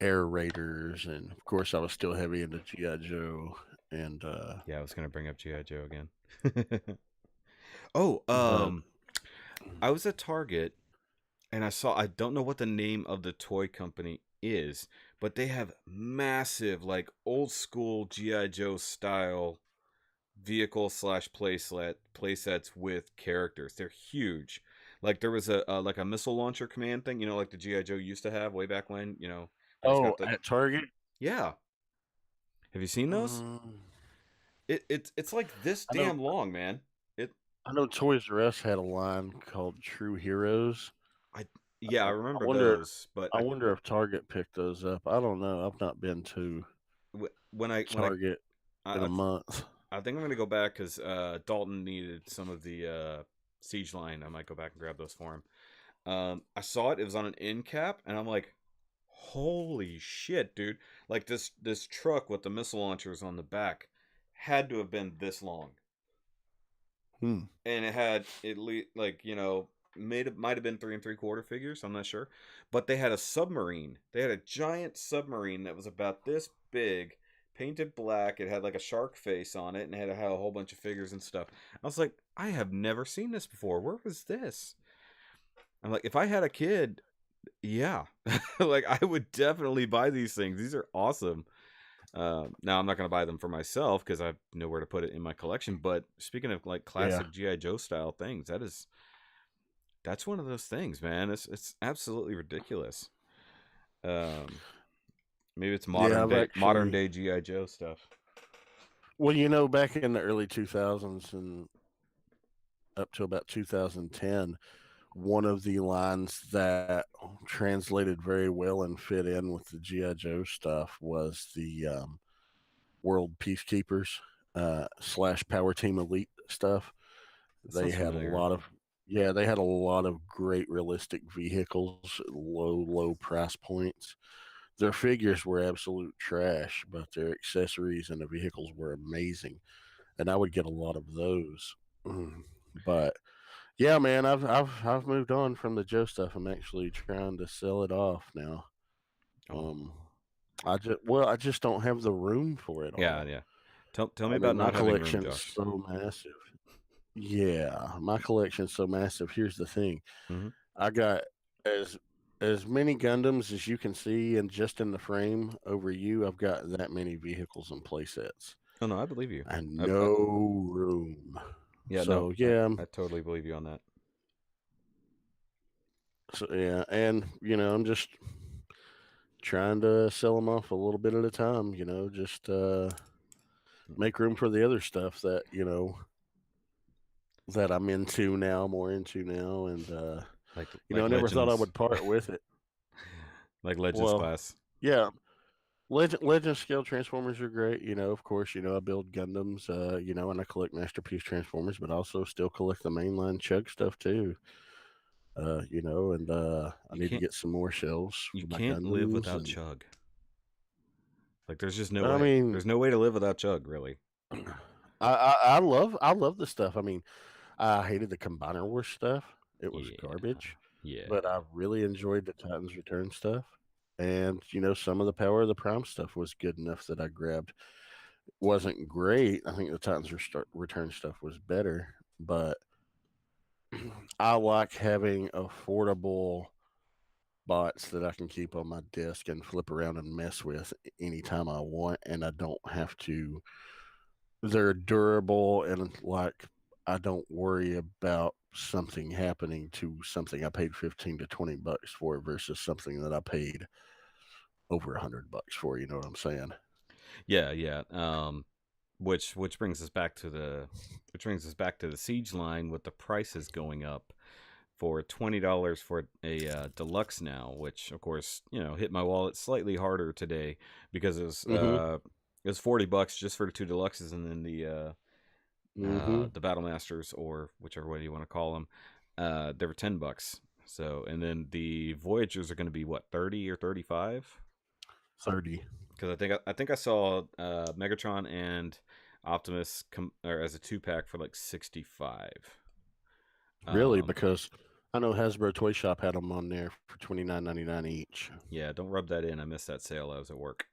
Air Raiders, and of course I was still heavy into GI Joe and Yeah, I was gonna bring up GI Joe again. Oh, but I was at Target and I don't know what the name of the toy company is, but they have massive, like old school GI Joe style vehicle slash playsets with characters. They're huge. Like there was a like a missile launcher command thing, like the GI Joe used to have way back when. Where it's oh, got the, at Target. yeah. Have you seen those? um, It's like this I know damn long, man. It I know Toys R Us had a line called True Heroes. I Yeah, I I remember wonder those, but I wonder if Target picked those up. I don't know. I've not been to when Target in a I, month. I think I'm gonna go back because Dalton needed some of the Siege line. I might go back and grab those for him. I saw it. It was on an end cap, and I'm like, "Holy shit, dude!" Like this truck with the missile launchers on the back had to have been this long, Hmm. and it had like might have been 3 3/4 figures. I'm not sure, but they had a submarine. They had a giant submarine that was about this big, painted black. It had like a shark face on it, and it had a whole bunch of figures and stuff. I was like, I have never seen this before. Where was this? I'm like, if I had a kid, yeah, like I would definitely buy these things. These are awesome. Now I'm not gonna buy them for myself because I have nowhere to put it in my collection. But speaking of like Yeah. classic GI Joe style things, that's one of those things, man. It's absolutely ridiculous. Um, Maybe it's Yeah, I've modern actually day GI Joe stuff. well, back in the early 2000s and up to about 2010, one of the lines that translated very well and fit in with the GI Joe stuff was the World Peacekeepers slash Power Team Elite stuff. That They sounds had a familiar. lot of yeah, they had a lot of great realistic vehicles at low price points. Their figures were absolute trash, but their accessories and the vehicles were amazing, and I would get a lot of those. But yeah, man, I've moved on from the Joe stuff. I'm actually trying to sell it off now. Oh, Um, I just don't have the room for it yeah, all. yeah. Tell me I about mean, my not having room, collection's Josh. so massive. Yeah, my collection's so massive. Here's the thing: Hmm. I got as as many Gundams as you can see, and just in the frame over you, I've got that many vehicles and playsets, Oh no, I believe you. and I no room. Yeah, no, So yeah, I totally believe you on that. and I'm just trying to sell them off a little bit at a time. Just make room for the other stuff that that I'm more into now, and I Like never thought I Legends, would part with it. like Legends Well, class. yeah, Legend scale Transformers are great. Of course, I build Gundams, and I collect Masterpiece Transformers, but also still collect the mainline Chug stuff too. I You need to can't get some more shelves you for my can't live Gundams, without and Chug. Like there's just no I way. mean, There's no way to live without Chug, really. I love the stuff. I mean, I hated the Combiner Wars stuff. It was Yeah. garbage, but Yeah. I really enjoyed the Titans Return stuff. And some of the Power of the Prime stuff was good enough that I grabbed. Wasn't great. I think the Return stuff was better, but I like having affordable bots that I can keep on my desk and flip around and mess with anytime I want, and I don't have to. They're durable, and like I don't worry about something happening to something I paid 15 to $20 for versus something that I paid over $100 for. You know what I'm saying? Yeah, yeah. Which brings us back to the Siege line with the prices going up for $20 for a deluxe now, which of course hit my wallet slightly harder today because Mm-hmm. it was $40 just for the two deluxes, and then Mm-hmm. the Battle Masters, or whichever way you want to call them, they were $10. So, and then the Voyagers are going to be what, 30 or 35? 30. Because I think I saw Megatron and Optimus or as a 2-pack for like 65. Really? Um, Because I know Hasbro Toy Shop had them on there for $29.99 each. yeah, don't rub that in. I missed that sale. I was at work.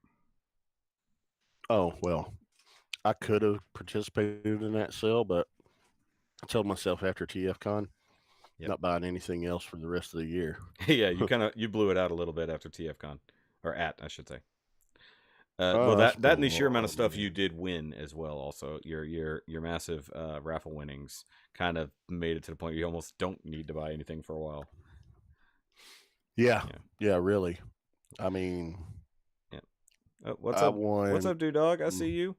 Oh, well, I could have participated in that sale, but I told myself after TFCon, Yep. not buying anything else for the rest of the year. Yeah, you blew it out a little bit after TFCon, or I should say. Well, Oh, I that spent and a the sheer amount lot of of stuff money. you did win as well. Also, your massive raffle winnings kind of made it to the point where you almost don't need to buy anything for a while. Yeah, Yeah, yeah, really. I mean, yeah. What's I up? What's won up, dude dog? I see you.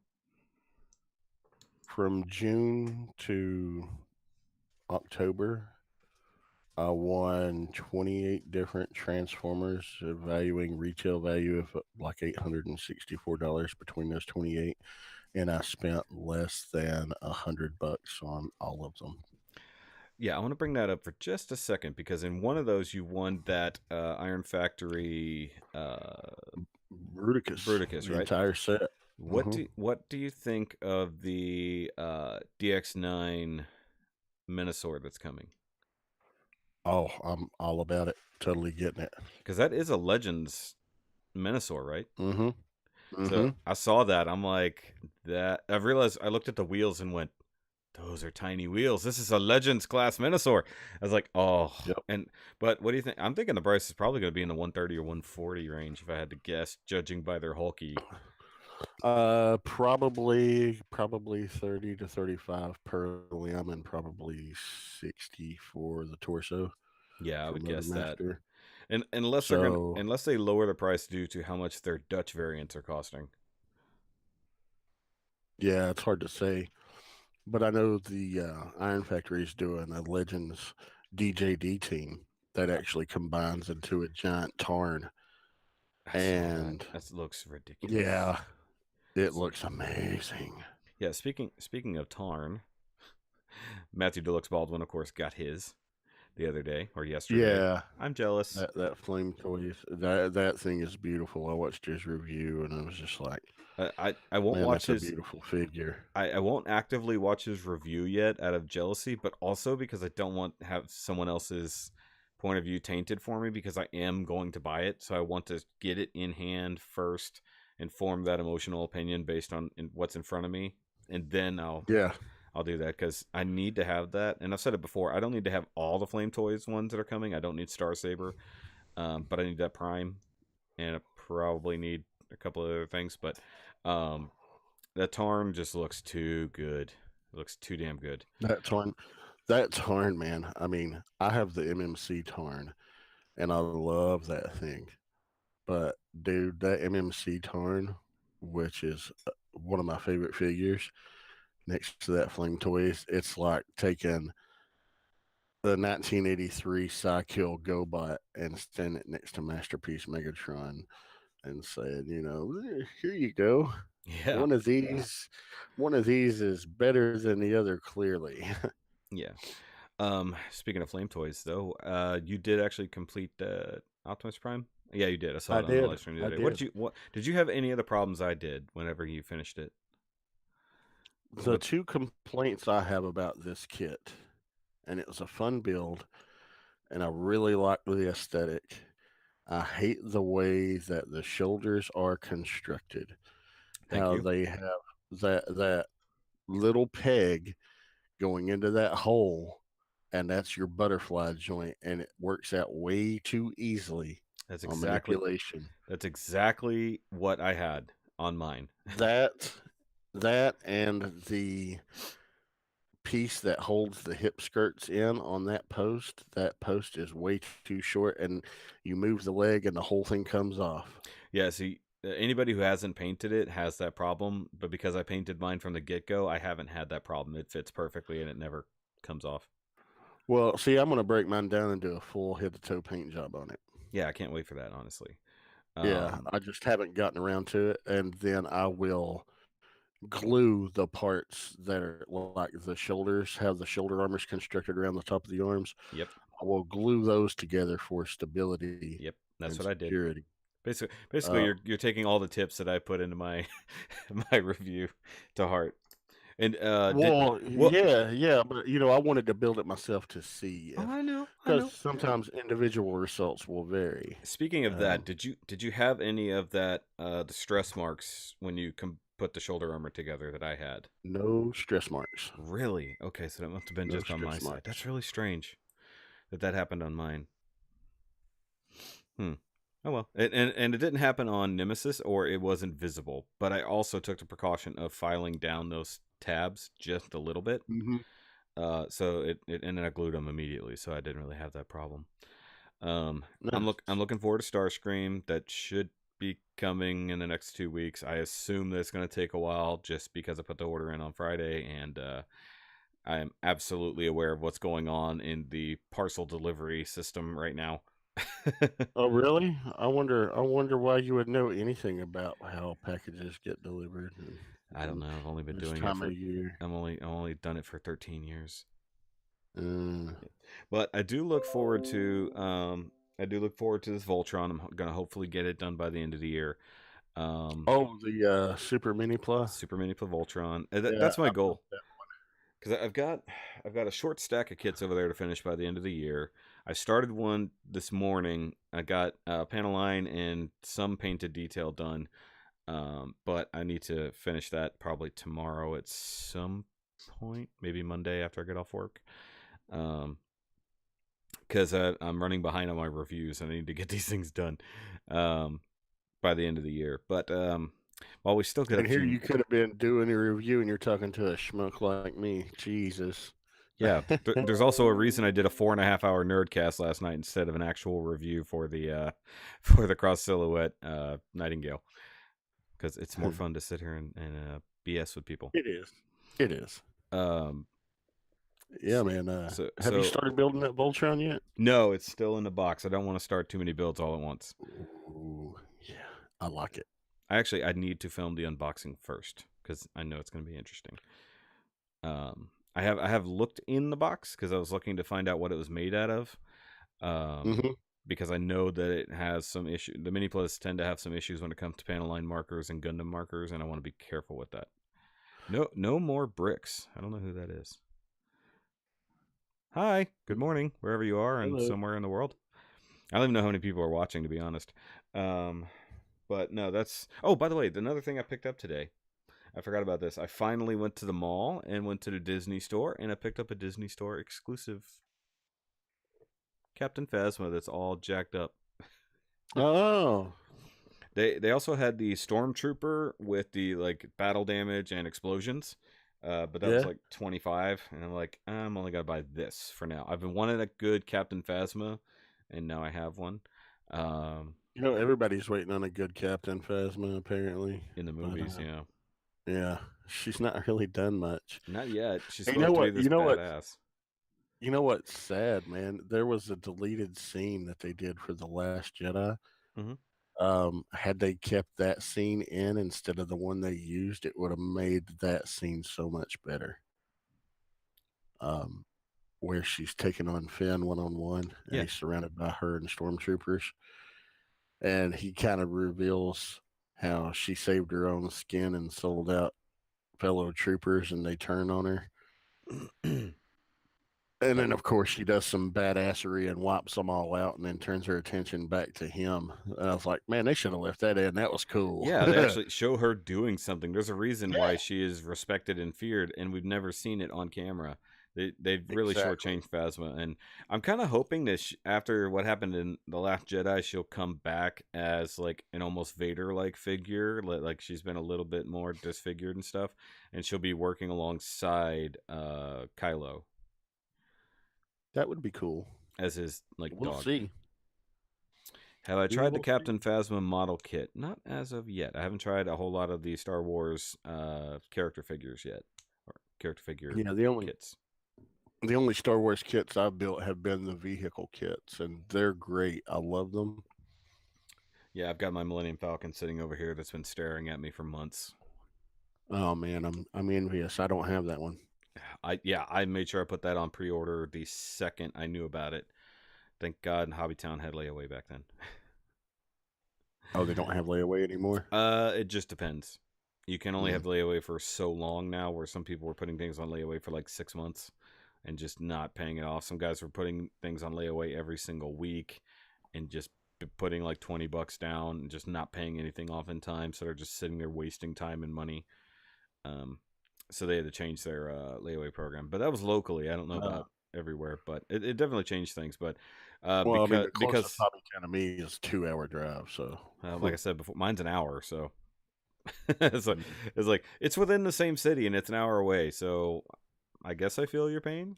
from June to October. I won 28 different Transformers, valuing retail value of like $864 between those 28, and I spent less than $100 on all of them. Yeah, I want to bring that up for just a second because in one of those you won that Iron Factory Bruticus, Bruticus, the right? entire set. Hmm. What do you think of the DX9 Minosaur that's coming? Oh, I'm all about it. Totally getting it. Because that is a Legends Minosaur, right? Mm-hmm. So Mm-hmm. I saw that. I'm like, that. I realized I looked at the wheels and went, those are tiny wheels. This is a Legends class Minosaur. I was like, oh. Yep. But what do you think? I'm thinking the price is probably going to be in the 130 or 140 range if I had to guess, judging by their hulky. Probably 30 to 35 per limb, and probably 60 for the torso Yeah, I for would Motor guess that. Master. And So unless they lower the price due to how much their Dutch variants are costing. yeah, it's hard to say, but I know the Iron Factory is doing a Legends DJD team that actually combines into a giant Tarn, I saw that. and That looks ridiculous. yeah, it looks amazing. Yeah, speaking of Tarn, Matthew Deluxe Baldwin, of course, got his the other day or yesterday. Yeah, I'm jealous. that flame toys, that thing is beautiful. I watched his review and I was just like, I won't man, watch that's a his. beautiful figure. I won't actively watch his review yet out of jealousy, but also because I don't want to have someone else's point of view tainted for me because I am going to buy it. So I want to get it in hand first and form that emotional opinion based on what's in front of me, and then Yeah, I'll do that because I need to have that. And I've said it before. I don't need to have all the Flame Toys ones that are coming. I don't need Star Saber, but I need that Prime, and I probably need a couple of other things. But um, that Tarn just looks too good. It looks too damn good. that Tarn, that Tarn, man. I mean, I have the MMC Tarn, and I love that thing. But dude, that MMC Tarn, which is one of my favorite figures, next to that Flame Toys, it's like taking the 1983 Psykill GoBot and standing it next to Masterpiece Megatron and said, here you go. Yeah. One of these, one of these is better than the other, clearly. Yeah. Speaking of flame toys, though, you did actually complete Optimus Prime. Yeah, you did. I saw I it on the did. live stream the I other day. What did. did you? What did you have any of the problems I did whenever you finished it? The With two complaints I have about this kit, and it was a fun build, and I really like the aesthetic. I hate the way that the shoulders are constructed. Thank How you. they have that little peg going into that hole, and that's your butterfly joint, and it works out way too easily That's on exactly manipulation. that's exactly what I had on mine. That that and the piece that holds the hip skirts in on that post is way too short, and you move the leg and the whole thing comes off. Yeah, see, anybody who hasn't painted it has that problem, but because I painted mine from the get-go, I haven't had that problem. It fits perfectly and it never comes off. Well, see, I'm going to break mine down and do a full head to toe paint job on it. Yeah, I can't wait for that, honestly. Yeah, I just haven't gotten around to it, and then I will glue the parts that are like the shoulders, have the shoulder armors constructed around the top of the arms. Yep. I will glue those together for stability Yep. That's and what I did. security. Basically, Uh, you're taking all the tips that I put into my my review to heart. And did well, what? yeah, but I wanted to build it myself to see Oh, if, I know, I because know. sometimes individual results will vary. Speaking of that, Um, did you have any of that the stress marks when you put the shoulder armor together that I had? no stress marks. Really? Okay, so that must have been No just on my stress side. marks. That's really strange that happened on mine. Hmm. Oh well, and it didn't happen on Nemesis, or it wasn't visible. But I also took the precaution of filing down those tabs just a little bit. Hmm. So it and then I glued them immediately, so I didn't really have that problem. I'm Nice. looking forward to Starscream. That should be coming in the next 2 weeks. I assume that it's going to take a while, just because I put the order in on Friday, and I am absolutely aware of what's going on in the parcel delivery system right now. Oh, really? I wonder why you would know anything about how packages get delivered I don't in know. I've only been this doing it time of for year. I'm only done it for 13 years. Uh, But I do look forward to this Voltron. I'm gonna hopefully get it done by the end of the year. Um, oh, the Super Mini Pla. Super Mini for Voltron. Yeah, That's my I built goal, that. because I've got a short stack of kits over there to finish by the end of the year. I started one this morning. I got panel line and some painted detail done. But I need to finish that probably tomorrow at some point, maybe Monday after I get off work. Because I'm running behind on my reviews and I need to get these things done by the end of the year. But while we still got a And here few, you could have been doing a review, and you're talking to a schmuck like me. Jesus. yeah, there's also a reason I did a 4.5 hour nerdcast last night instead of an actual review for the for the cross silhouette Nightingale, because it's more fun to sit here and BS with people. It is. It is. Um, Yeah, man. Have you so started building that Voltron yet? no, it's still in the box. I don't want to start too many builds all at once. Ooh, yeah, I like it. I need to film the unboxing first because I know it's going to be interesting. I have looked in the box because I was looking to find out what it was made out of. Hmm. Because I know that it has some issue. The mini plus tend to have some issues when it comes to panel line markers and Gundam markers, and I want to be careful with that. No more bricks. I don't know who that is. Hi, good morning, wherever you are and Hello. somewhere in the world. I don't even know how many people are watching, to be honest. But no, that's. Oh, by the way, another thing I picked up today. I forgot about this. I finally went to the mall and went to the Disney store, and I picked up a Disney store exclusive Captain Phasma that's all jacked up. Oh, They also had the Stormtrooper with the like battle damage and explosions. But that was yeah. like 25, and I'm like, I'm only gonna buy this for now. I've been wanting a good Captain Phasma, and now I have one. Um, Everybody's waiting on a good Captain Phasma, apparently. in the But movies, yeah, she's not really done much. not yet. She's Hey, supposed to be this badass. You know what's sad, man? There was a deleted scene that they did for The Last Jedi, Hmm. Had they kept that scene in instead of the one they used, it would have made that scene so much better. Where she's taking on Finn 1-on-1, and Yeah. he's surrounded by her and stormtroopers, and he kind of reveals how she saved her own skin and sold out fellow troopers, and they turn on her. And then, of course, she does some badassery and wipes them all out, and then turns her attention back to him. And I was like, man, they should have left that in. That was cool. Yeah, they actually show her doing something. There's a reason why she is respected and feared, and we've never seen it on camera. They've really Exactly. shortchanged Phasma, and I'm kind of hoping that after what happened in The Last Jedi, she'll come back as like an almost Vader-like figure, like she's been a little bit more disfigured and stuff, and she'll be working alongside Kylo That would be cool. as his like We'll dog. see. Have I We tried the will Captain Phasma model kit? Not as of yet. I haven't tried a whole lot of the Star Wars character figures yet, or character figure Yeah, kits. the only Star Wars kits I've built have been the vehicle kits, and they're great. I love them. Yeah, I've got my Millennium Falcon sitting over here that's been staring at me for months. Oh man, I'm envious. I don't have that one. I made sure I put that on pre-order the second I knew about it. Thank God Hobbytown had layaway back then. Oh, they don't have layaway anymore? It just depends. You can only have layaway for so long now, where some people were putting things on layaway for like 6 months and just not paying it off. Some guys were putting things on layaway every single week and just putting like $20 down and just not paying anything off in time. So they're just sitting there wasting time and money. So they had to change their layaway program, but that was locally. I don't know about everywhere, but it definitely changed things. But well, I mean, the closest Hobbytown to me is a 2-hour drive. So, like I said before, mine's an hour. So it's like it's within the same city and it's an hour away. So I guess I feel your pain,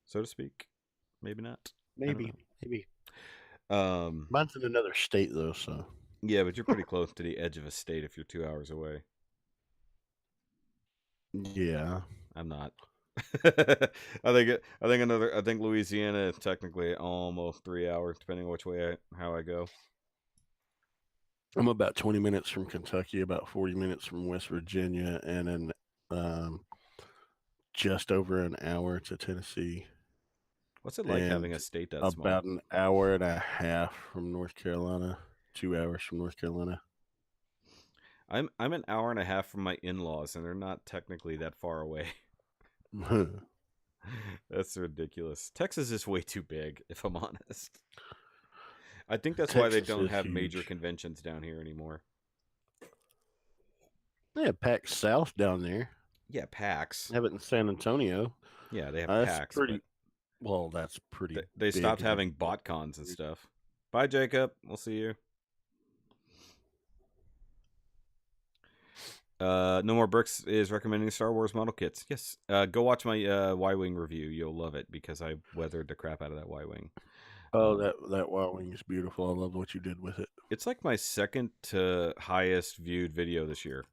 so to speak. Maybe not. maybe. Mine's in another state though. So yeah, but you're pretty close to the edge of a state if you're 2 hours away. yeah, I'm not. I think Louisiana is technically almost 3 hours, depending on which way how I go. I'm about 20 minutes from Kentucky, about 40 minutes from West Virginia, and then just over an hour to Tennessee. What's it like having a state that small? About an hour and a half from North Carolina, 2 hours from North Carolina. I'm an hour and a half from my in-laws, and they're not technically that far away. That's ridiculous. Texas is way too big, if I'm honest. I think that's why they don't have major conventions down here anymore. They have PAX South down there. Yeah, PAX. They have it in San Antonio. Yeah, they have PAX. Well, that's pretty. They stopped having BotCons and stuff. Bye, Jacob. We'll see you. No More Bricks is recommending Star Wars model kits. Yes. Go watch my Y-Wing review. You'll love it because I weathered the crap out of that Y-Wing. Oh, that Y-Wing is beautiful. I love what you did with it. It's like my second to highest viewed video this year.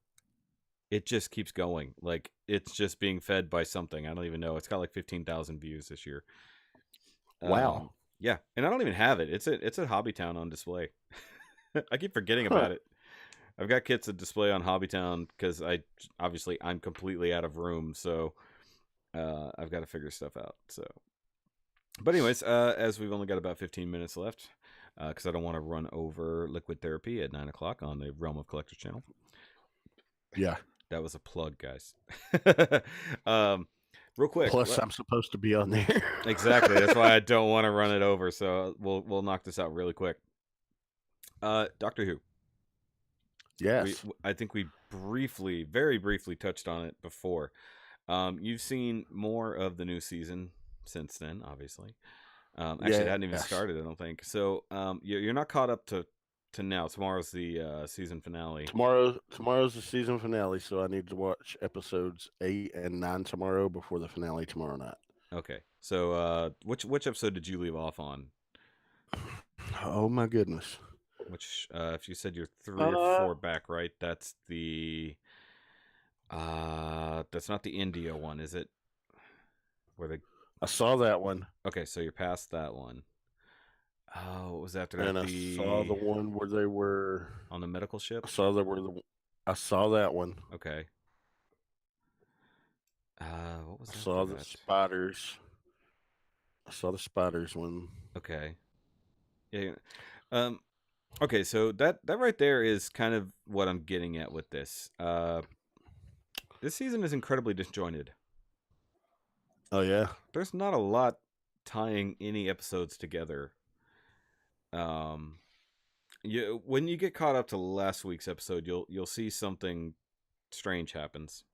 It just keeps going. Like, it's just being fed by something. I don't even know. It's got like 15,000 views this year. Wow. Yeah, and I don't even have it. It's at Hobbytown on display. I keep forgetting about it. I've got kits that display on Hobbytown because I'm completely out of room, so I've got to figure stuff out. So, but anyways, as we've only got about 15 minutes left, because I don't want to run over Liquid Therapy at 9 o'clock on the Realm of Collectors channel. Yeah, that was a plug, guys. Real quick. Plus, I'm supposed to be on there. Exactly. That's why I don't want to run it over. So we'll knock this out really quick. Doctor Who. Yes. I think we very briefly touched on it before. You've seen more of the new season since then, obviously. Actually, it hadn't even started, I don't think. So you're not caught up to now. Tomorrow's the season finale. Tomorrow's the season finale, so I need to watch episodes 8 and 9 tomorrow before the finale tomorrow night. Okay. So which episode did you leave off on? Oh my goodness. Which if you said you're 3 or 4 back, right? That's the that's not the India one, is it? I saw that one. Okay, so you're past that one. Oh, what was after that? And I saw the one where they were on the medical ship. I saw that one. Okay. What was I after saw the that? spiders. I saw the spiders one. Okay. Yeah. Okay, so that right there is kind of what I'm getting at with this. This season is incredibly disjointed. Oh yeah. There's not a lot tying any episodes together. Um, when you get caught up to last week's episode, you'll see something strange happens.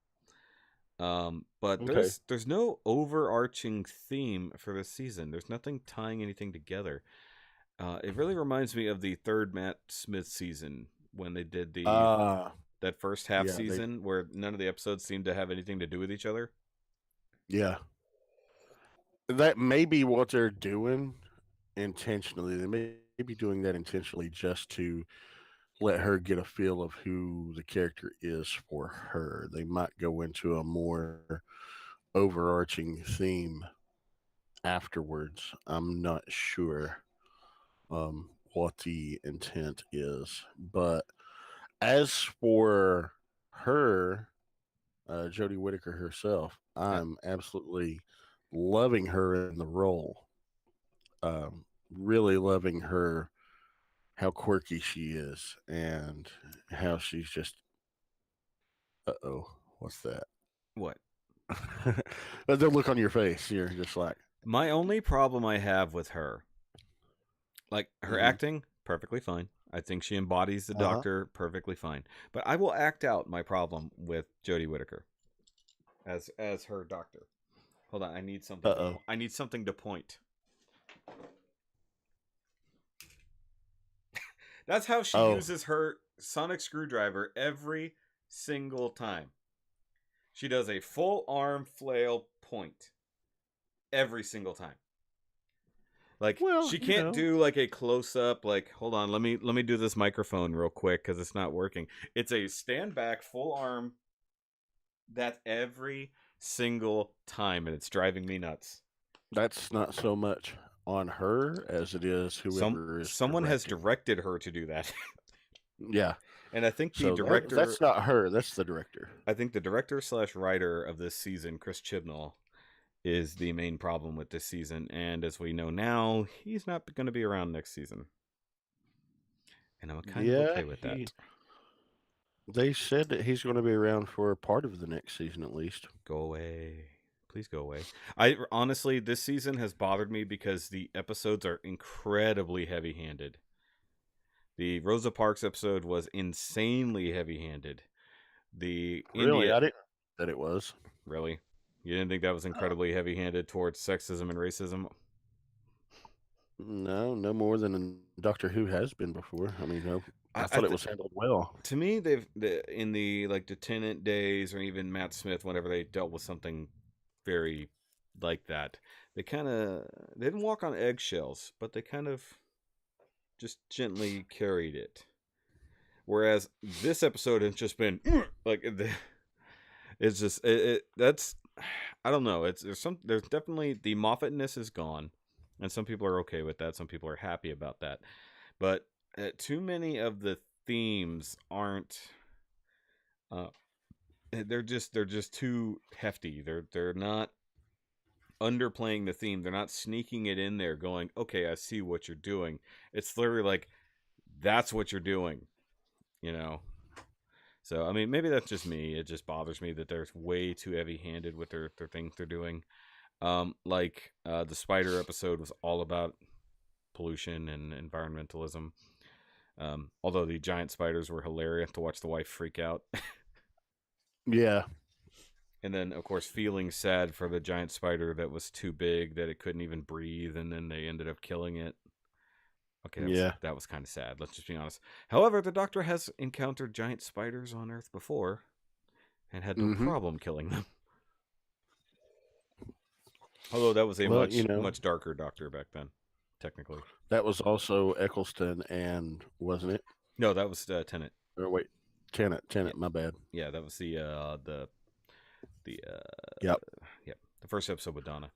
But Okay. there's no overarching theme for this season. There's nothing tying anything together. It really reminds me of the third Matt Smith season when they did that first half season where none of the episodes seemed to have anything to do with each other. Yeah. That may be what they're doing intentionally. They may be doing that intentionally just to let her get a feel of who the character is for her. They might go into a more overarching theme afterwards. I'm not sure what the intent is. But as for her, Jodie Whittaker herself, I'm absolutely loving her in the role. Really loving her, how quirky she is, and how she's just. What's that? What? The look on your face, you're just like. My only problem I have with her, like her acting, perfectly fine. I think she embodies the Doctor perfectly fine. But I will act out my problem with Jodie Whittaker as her Doctor. Hold on, I need something. I need something to point. That's how she uses her sonic screwdriver every single time. She does a full arm flail point every single time. Like, she can't do like a close up. Like, hold on, let me do this microphone real quick because it's not working. It's a stand back full arm. That's every single time, and it's driving me nuts. That's not so much on her as it is whoever is. Someone has directed her to do that. Yeah, and I think the director. That's not her. That's the director. I think the director / writer of this season, Chris Chibnall, is the main problem with this season. And as we know now, he's not going to be around next season. And I'm kind of okay with that. They said that he's going to be around for a part of the next season at least. Go away. Please go away. I honestly, this season has bothered me because the episodes are incredibly heavy-handed. The Rosa Parks episode was insanely heavy-handed. I didn't know that it was. Really? You didn't think that was incredibly heavy-handed towards sexism and racism? No more than Doctor Who has been before. I mean, no, I thought it was handled well. To me, in the Tennant days, or even Matt Smith, whenever they dealt with something very like that, they didn't walk on eggshells, but they kind of just gently carried it. Whereas this episode has just been like it's just that's I don't know. There's definitely the Moffatness is gone, and some people are okay with that. Some people are happy about that, but too many of the themes aren't. They're just too hefty. They're not underplaying the theme. They're not sneaking it in there, going, "Okay, I see what you're doing." It's literally like, "That's what you're doing," you know. So, I mean, maybe that's just me. It just bothers me that they're way too heavy-handed with their things they're doing. The spider episode was all about pollution and environmentalism. Although the giant spiders were hilarious to watch the wife freak out. Yeah. And then, of course, feeling sad for the giant spider that was too big, that it couldn't even breathe, and then they ended up killing it. Okay, that was kind of sad. Let's just be honest. However, the Doctor has encountered giant spiders on Earth before and had no problem killing them. Although that was a much darker Doctor back then, technically. That was also Eccleston, and wasn't it? No, that was Tennant. Or wait, Tennant. Yeah. My bad. Yeah, that was the first episode with Donna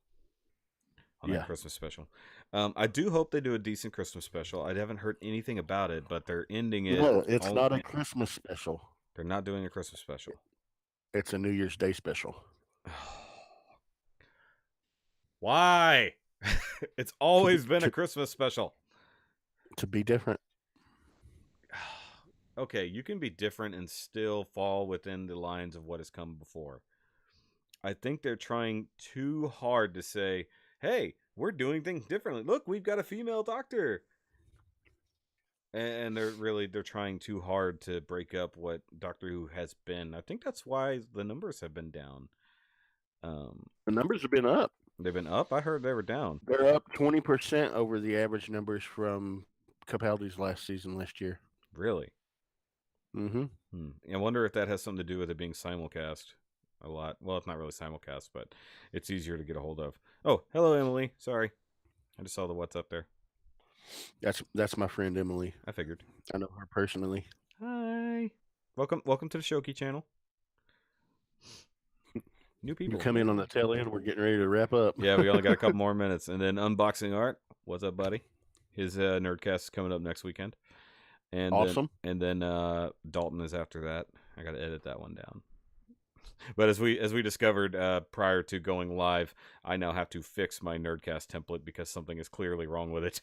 on that Christmas special. I do hope they do a decent Christmas special. I haven't heard anything about it, but they're ending it. No, it's not a Christmas special. They're not doing a Christmas special. It's a New Year's Day special. Why? It's always been a Christmas special. To be different. Okay, you can be different and still fall within the lines of what has come before. I think they're trying too hard to say, hey, we're doing things differently. Look, we've got a female doctor. And they're trying too hard to break up what Doctor Who has been. I think that's why the numbers have been down. The numbers have been up. They've been up? I heard they were down. They're up 20% over the average numbers from Capaldi's last year. Really? Mm-hmm. I wonder if that has something to do with it being simulcast a lot. Well, it's not really simulcast, but it's easier to get a hold of. Oh, hello, Emily. Sorry. I just saw the what's up there. That's my friend Emily. I figured. I know her personally. Hi. Welcome to the Shoky channel. New people. You come in on the tail end. We're getting ready to wrap up. Yeah, we only got a couple more minutes. And then Unboxing Art. What's up, buddy? His Nerdcast is coming up next weekend. And awesome. Then Dalton is after that. I got to edit that one down. But as we discovered prior to going live, I now have to fix my Nerdcast template because something is clearly wrong with it.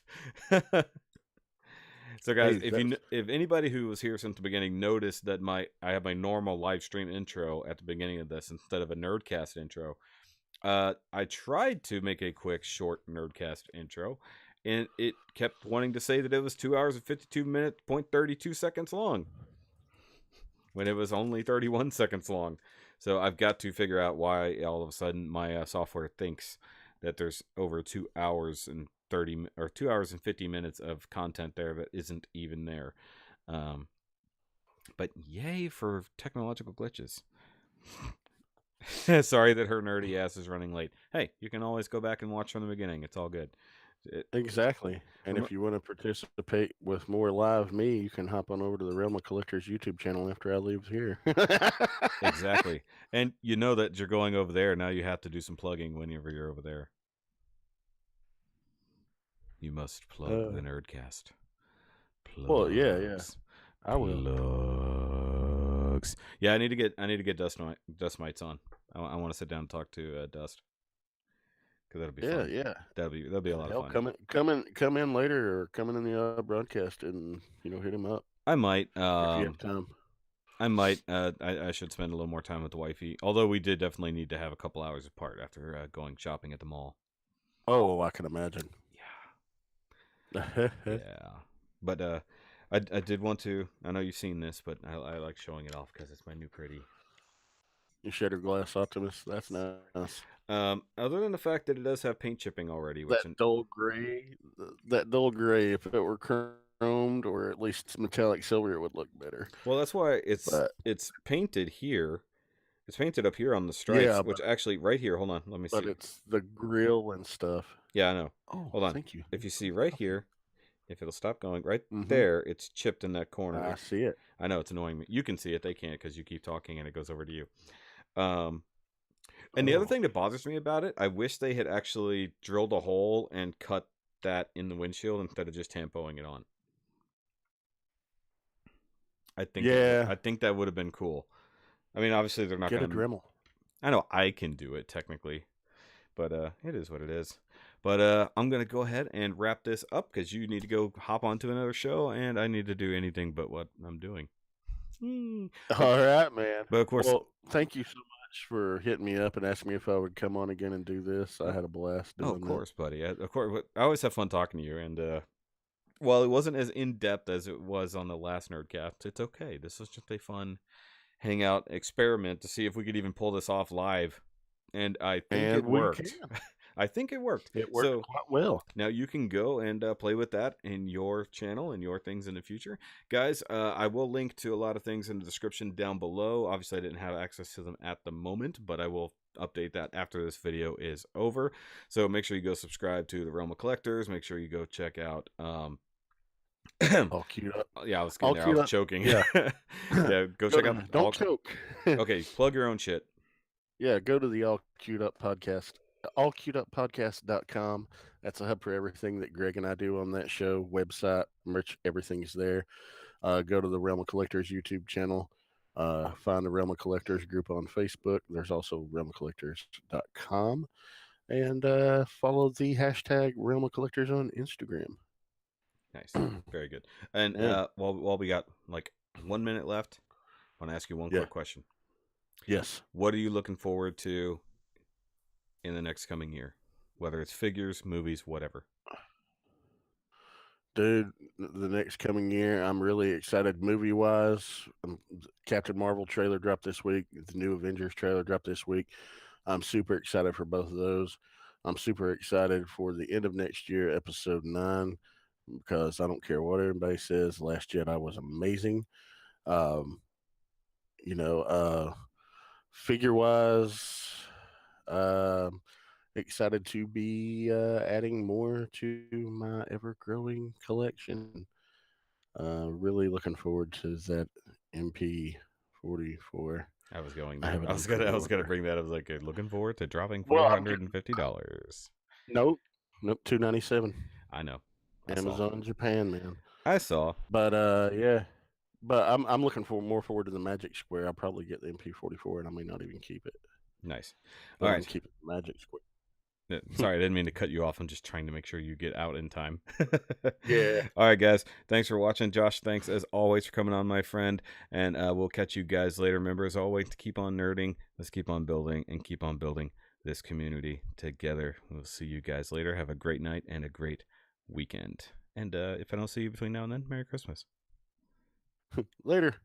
So guys, if anybody who was here since the beginning noticed that I have my normal live stream intro at the beginning of this instead of a Nerdcast intro, I tried to make a quick short Nerdcast intro, and it kept wanting to say that it was 2 hours and 52 minutes, 0.32 seconds long, when it was only 31 seconds long. So I've got to figure out why all of a sudden my software thinks that there's over 2 hours and 2 hours and 50 minutes of content there that isn't even there. But yay for technological glitches. Sorry that her nerdy ass is running late. Hey, you can always go back and watch from the beginning. It's all good. Exactly. And if you want to participate with more live me, you can hop on over to the Realm of Collectors YouTube channel after I leave here. Exactly. And you know that you're going over there. Now you have to do some plugging whenever you're over there. You must plug the Nerdcast. Plugs. Well, yeah. I will. Plugs. Yeah, I need to get Dust Mites on. I want to sit down and talk to Dust. That'll be fun. Yeah. That'll be a lot of fun. Come in later or come in the broadcast and hit him up. I might. If you have time. I might. I should spend a little more time with the wifey. Although we did definitely need to have a couple hours apart after going shopping at the mall. Oh, I can imagine. Yeah. Yeah. But I did want to. I know you've seen this, but I like showing it off because it's my new pretty. You Shatter Glass Optimus. That's nice. Other than the fact that it does have paint chipping already, that dull gray. If it were chromed or at least metallic silver, it would look better. Well, that's why it's painted here. It's painted up here on the stripes, which actually right here. Hold on, let me see. But it's the grill and stuff. Yeah, I know. Oh, hold on. Thank you. If you see right here, if it'll stop going right there, it's chipped in that corner. I see it. I know it's annoying me. You can see it. They can't because you keep talking and it goes over to you. And the other thing that bothers me about it, I wish they had actually drilled a hole and cut that in the windshield instead of just tampoing it on. I think that would have been cool. I mean, obviously they're not going to get a Dremel. I know I can do it technically, but it is what it is. But I'm gonna go ahead and wrap this up because you need to go hop onto another show, and I need to do anything but what I'm doing. All right, man. But of course, thank you so much for hitting me up and asking me if I would come on again and do this. I had a blast doing of course, buddy. Of course, I always have fun talking to you. And while it wasn't as in depth as it was on the last Nerdcast, it's okay. This was just a fun hangout experiment to see if we could even pull this off live, and I think it worked. I think it worked. It worked quite well. Now you can go and play with that in your channel and your things in the future. Guys, I will link to a lot of things in the description down below. Obviously, I didn't have access to them at the moment, but I will update that after this video is over. So make sure you go subscribe to the Realm of Collectors. Make sure you go check out... all queued up. Yeah, I was getting there. I was choking. Yeah. Yeah, go check out... Don't choke. Okay, plug your own shit. Yeah, go to the All Queued Up podcast. allqueueduppodcast.com. That's a hub for everything that Greg and I do on that show. Website, merch, everything's there. Go to the Realm of Collectors YouTube channel. Find the Realm of Collectors group on Facebook. There's also realmofcollectors.com. And follow the hashtag Realm of Collectors on Instagram. Nice. Very good. And Yeah. while we got like 1 minute left, I want to ask you one quick question. Yes. What are you looking forward to in the next coming year? Whether it's figures, movies, whatever. Dude, the next coming year, I'm really excited movie wise. Captain Marvel trailer dropped this week. The new Avengers trailer dropped this week. I'm super excited for both of those. I'm super excited for the end of next year, episode 9, because I don't care what everybody says. Last Jedi was amazing. Um, figure wise, excited to be adding more to my ever growing collection. Really looking forward to that MP44. I was going I there. have it I on was gonna pre-order. bring that. I was like, looking forward to dropping Well, I'm getting $450. nope, $297. I know. I saw. Amazon Japan, man. I saw. But yeah. But I'm looking more forward to the Magic Square. I'll probably get the MP44, and I may not even keep it. Nice. But All I'm right. keeping the Magic Square. Sorry, I didn't mean to cut you off. I'm just trying to make sure you get out in time. Yeah. All right, guys. Thanks for watching. Josh, thanks as always for coming on, my friend. And we'll catch you guys later. Remember, as always, to keep on nerding. Let's keep on building and keep on building this community together. We'll see you guys later. Have a great night and a great weekend. And if I don't see you between now and then, Merry Christmas. Later.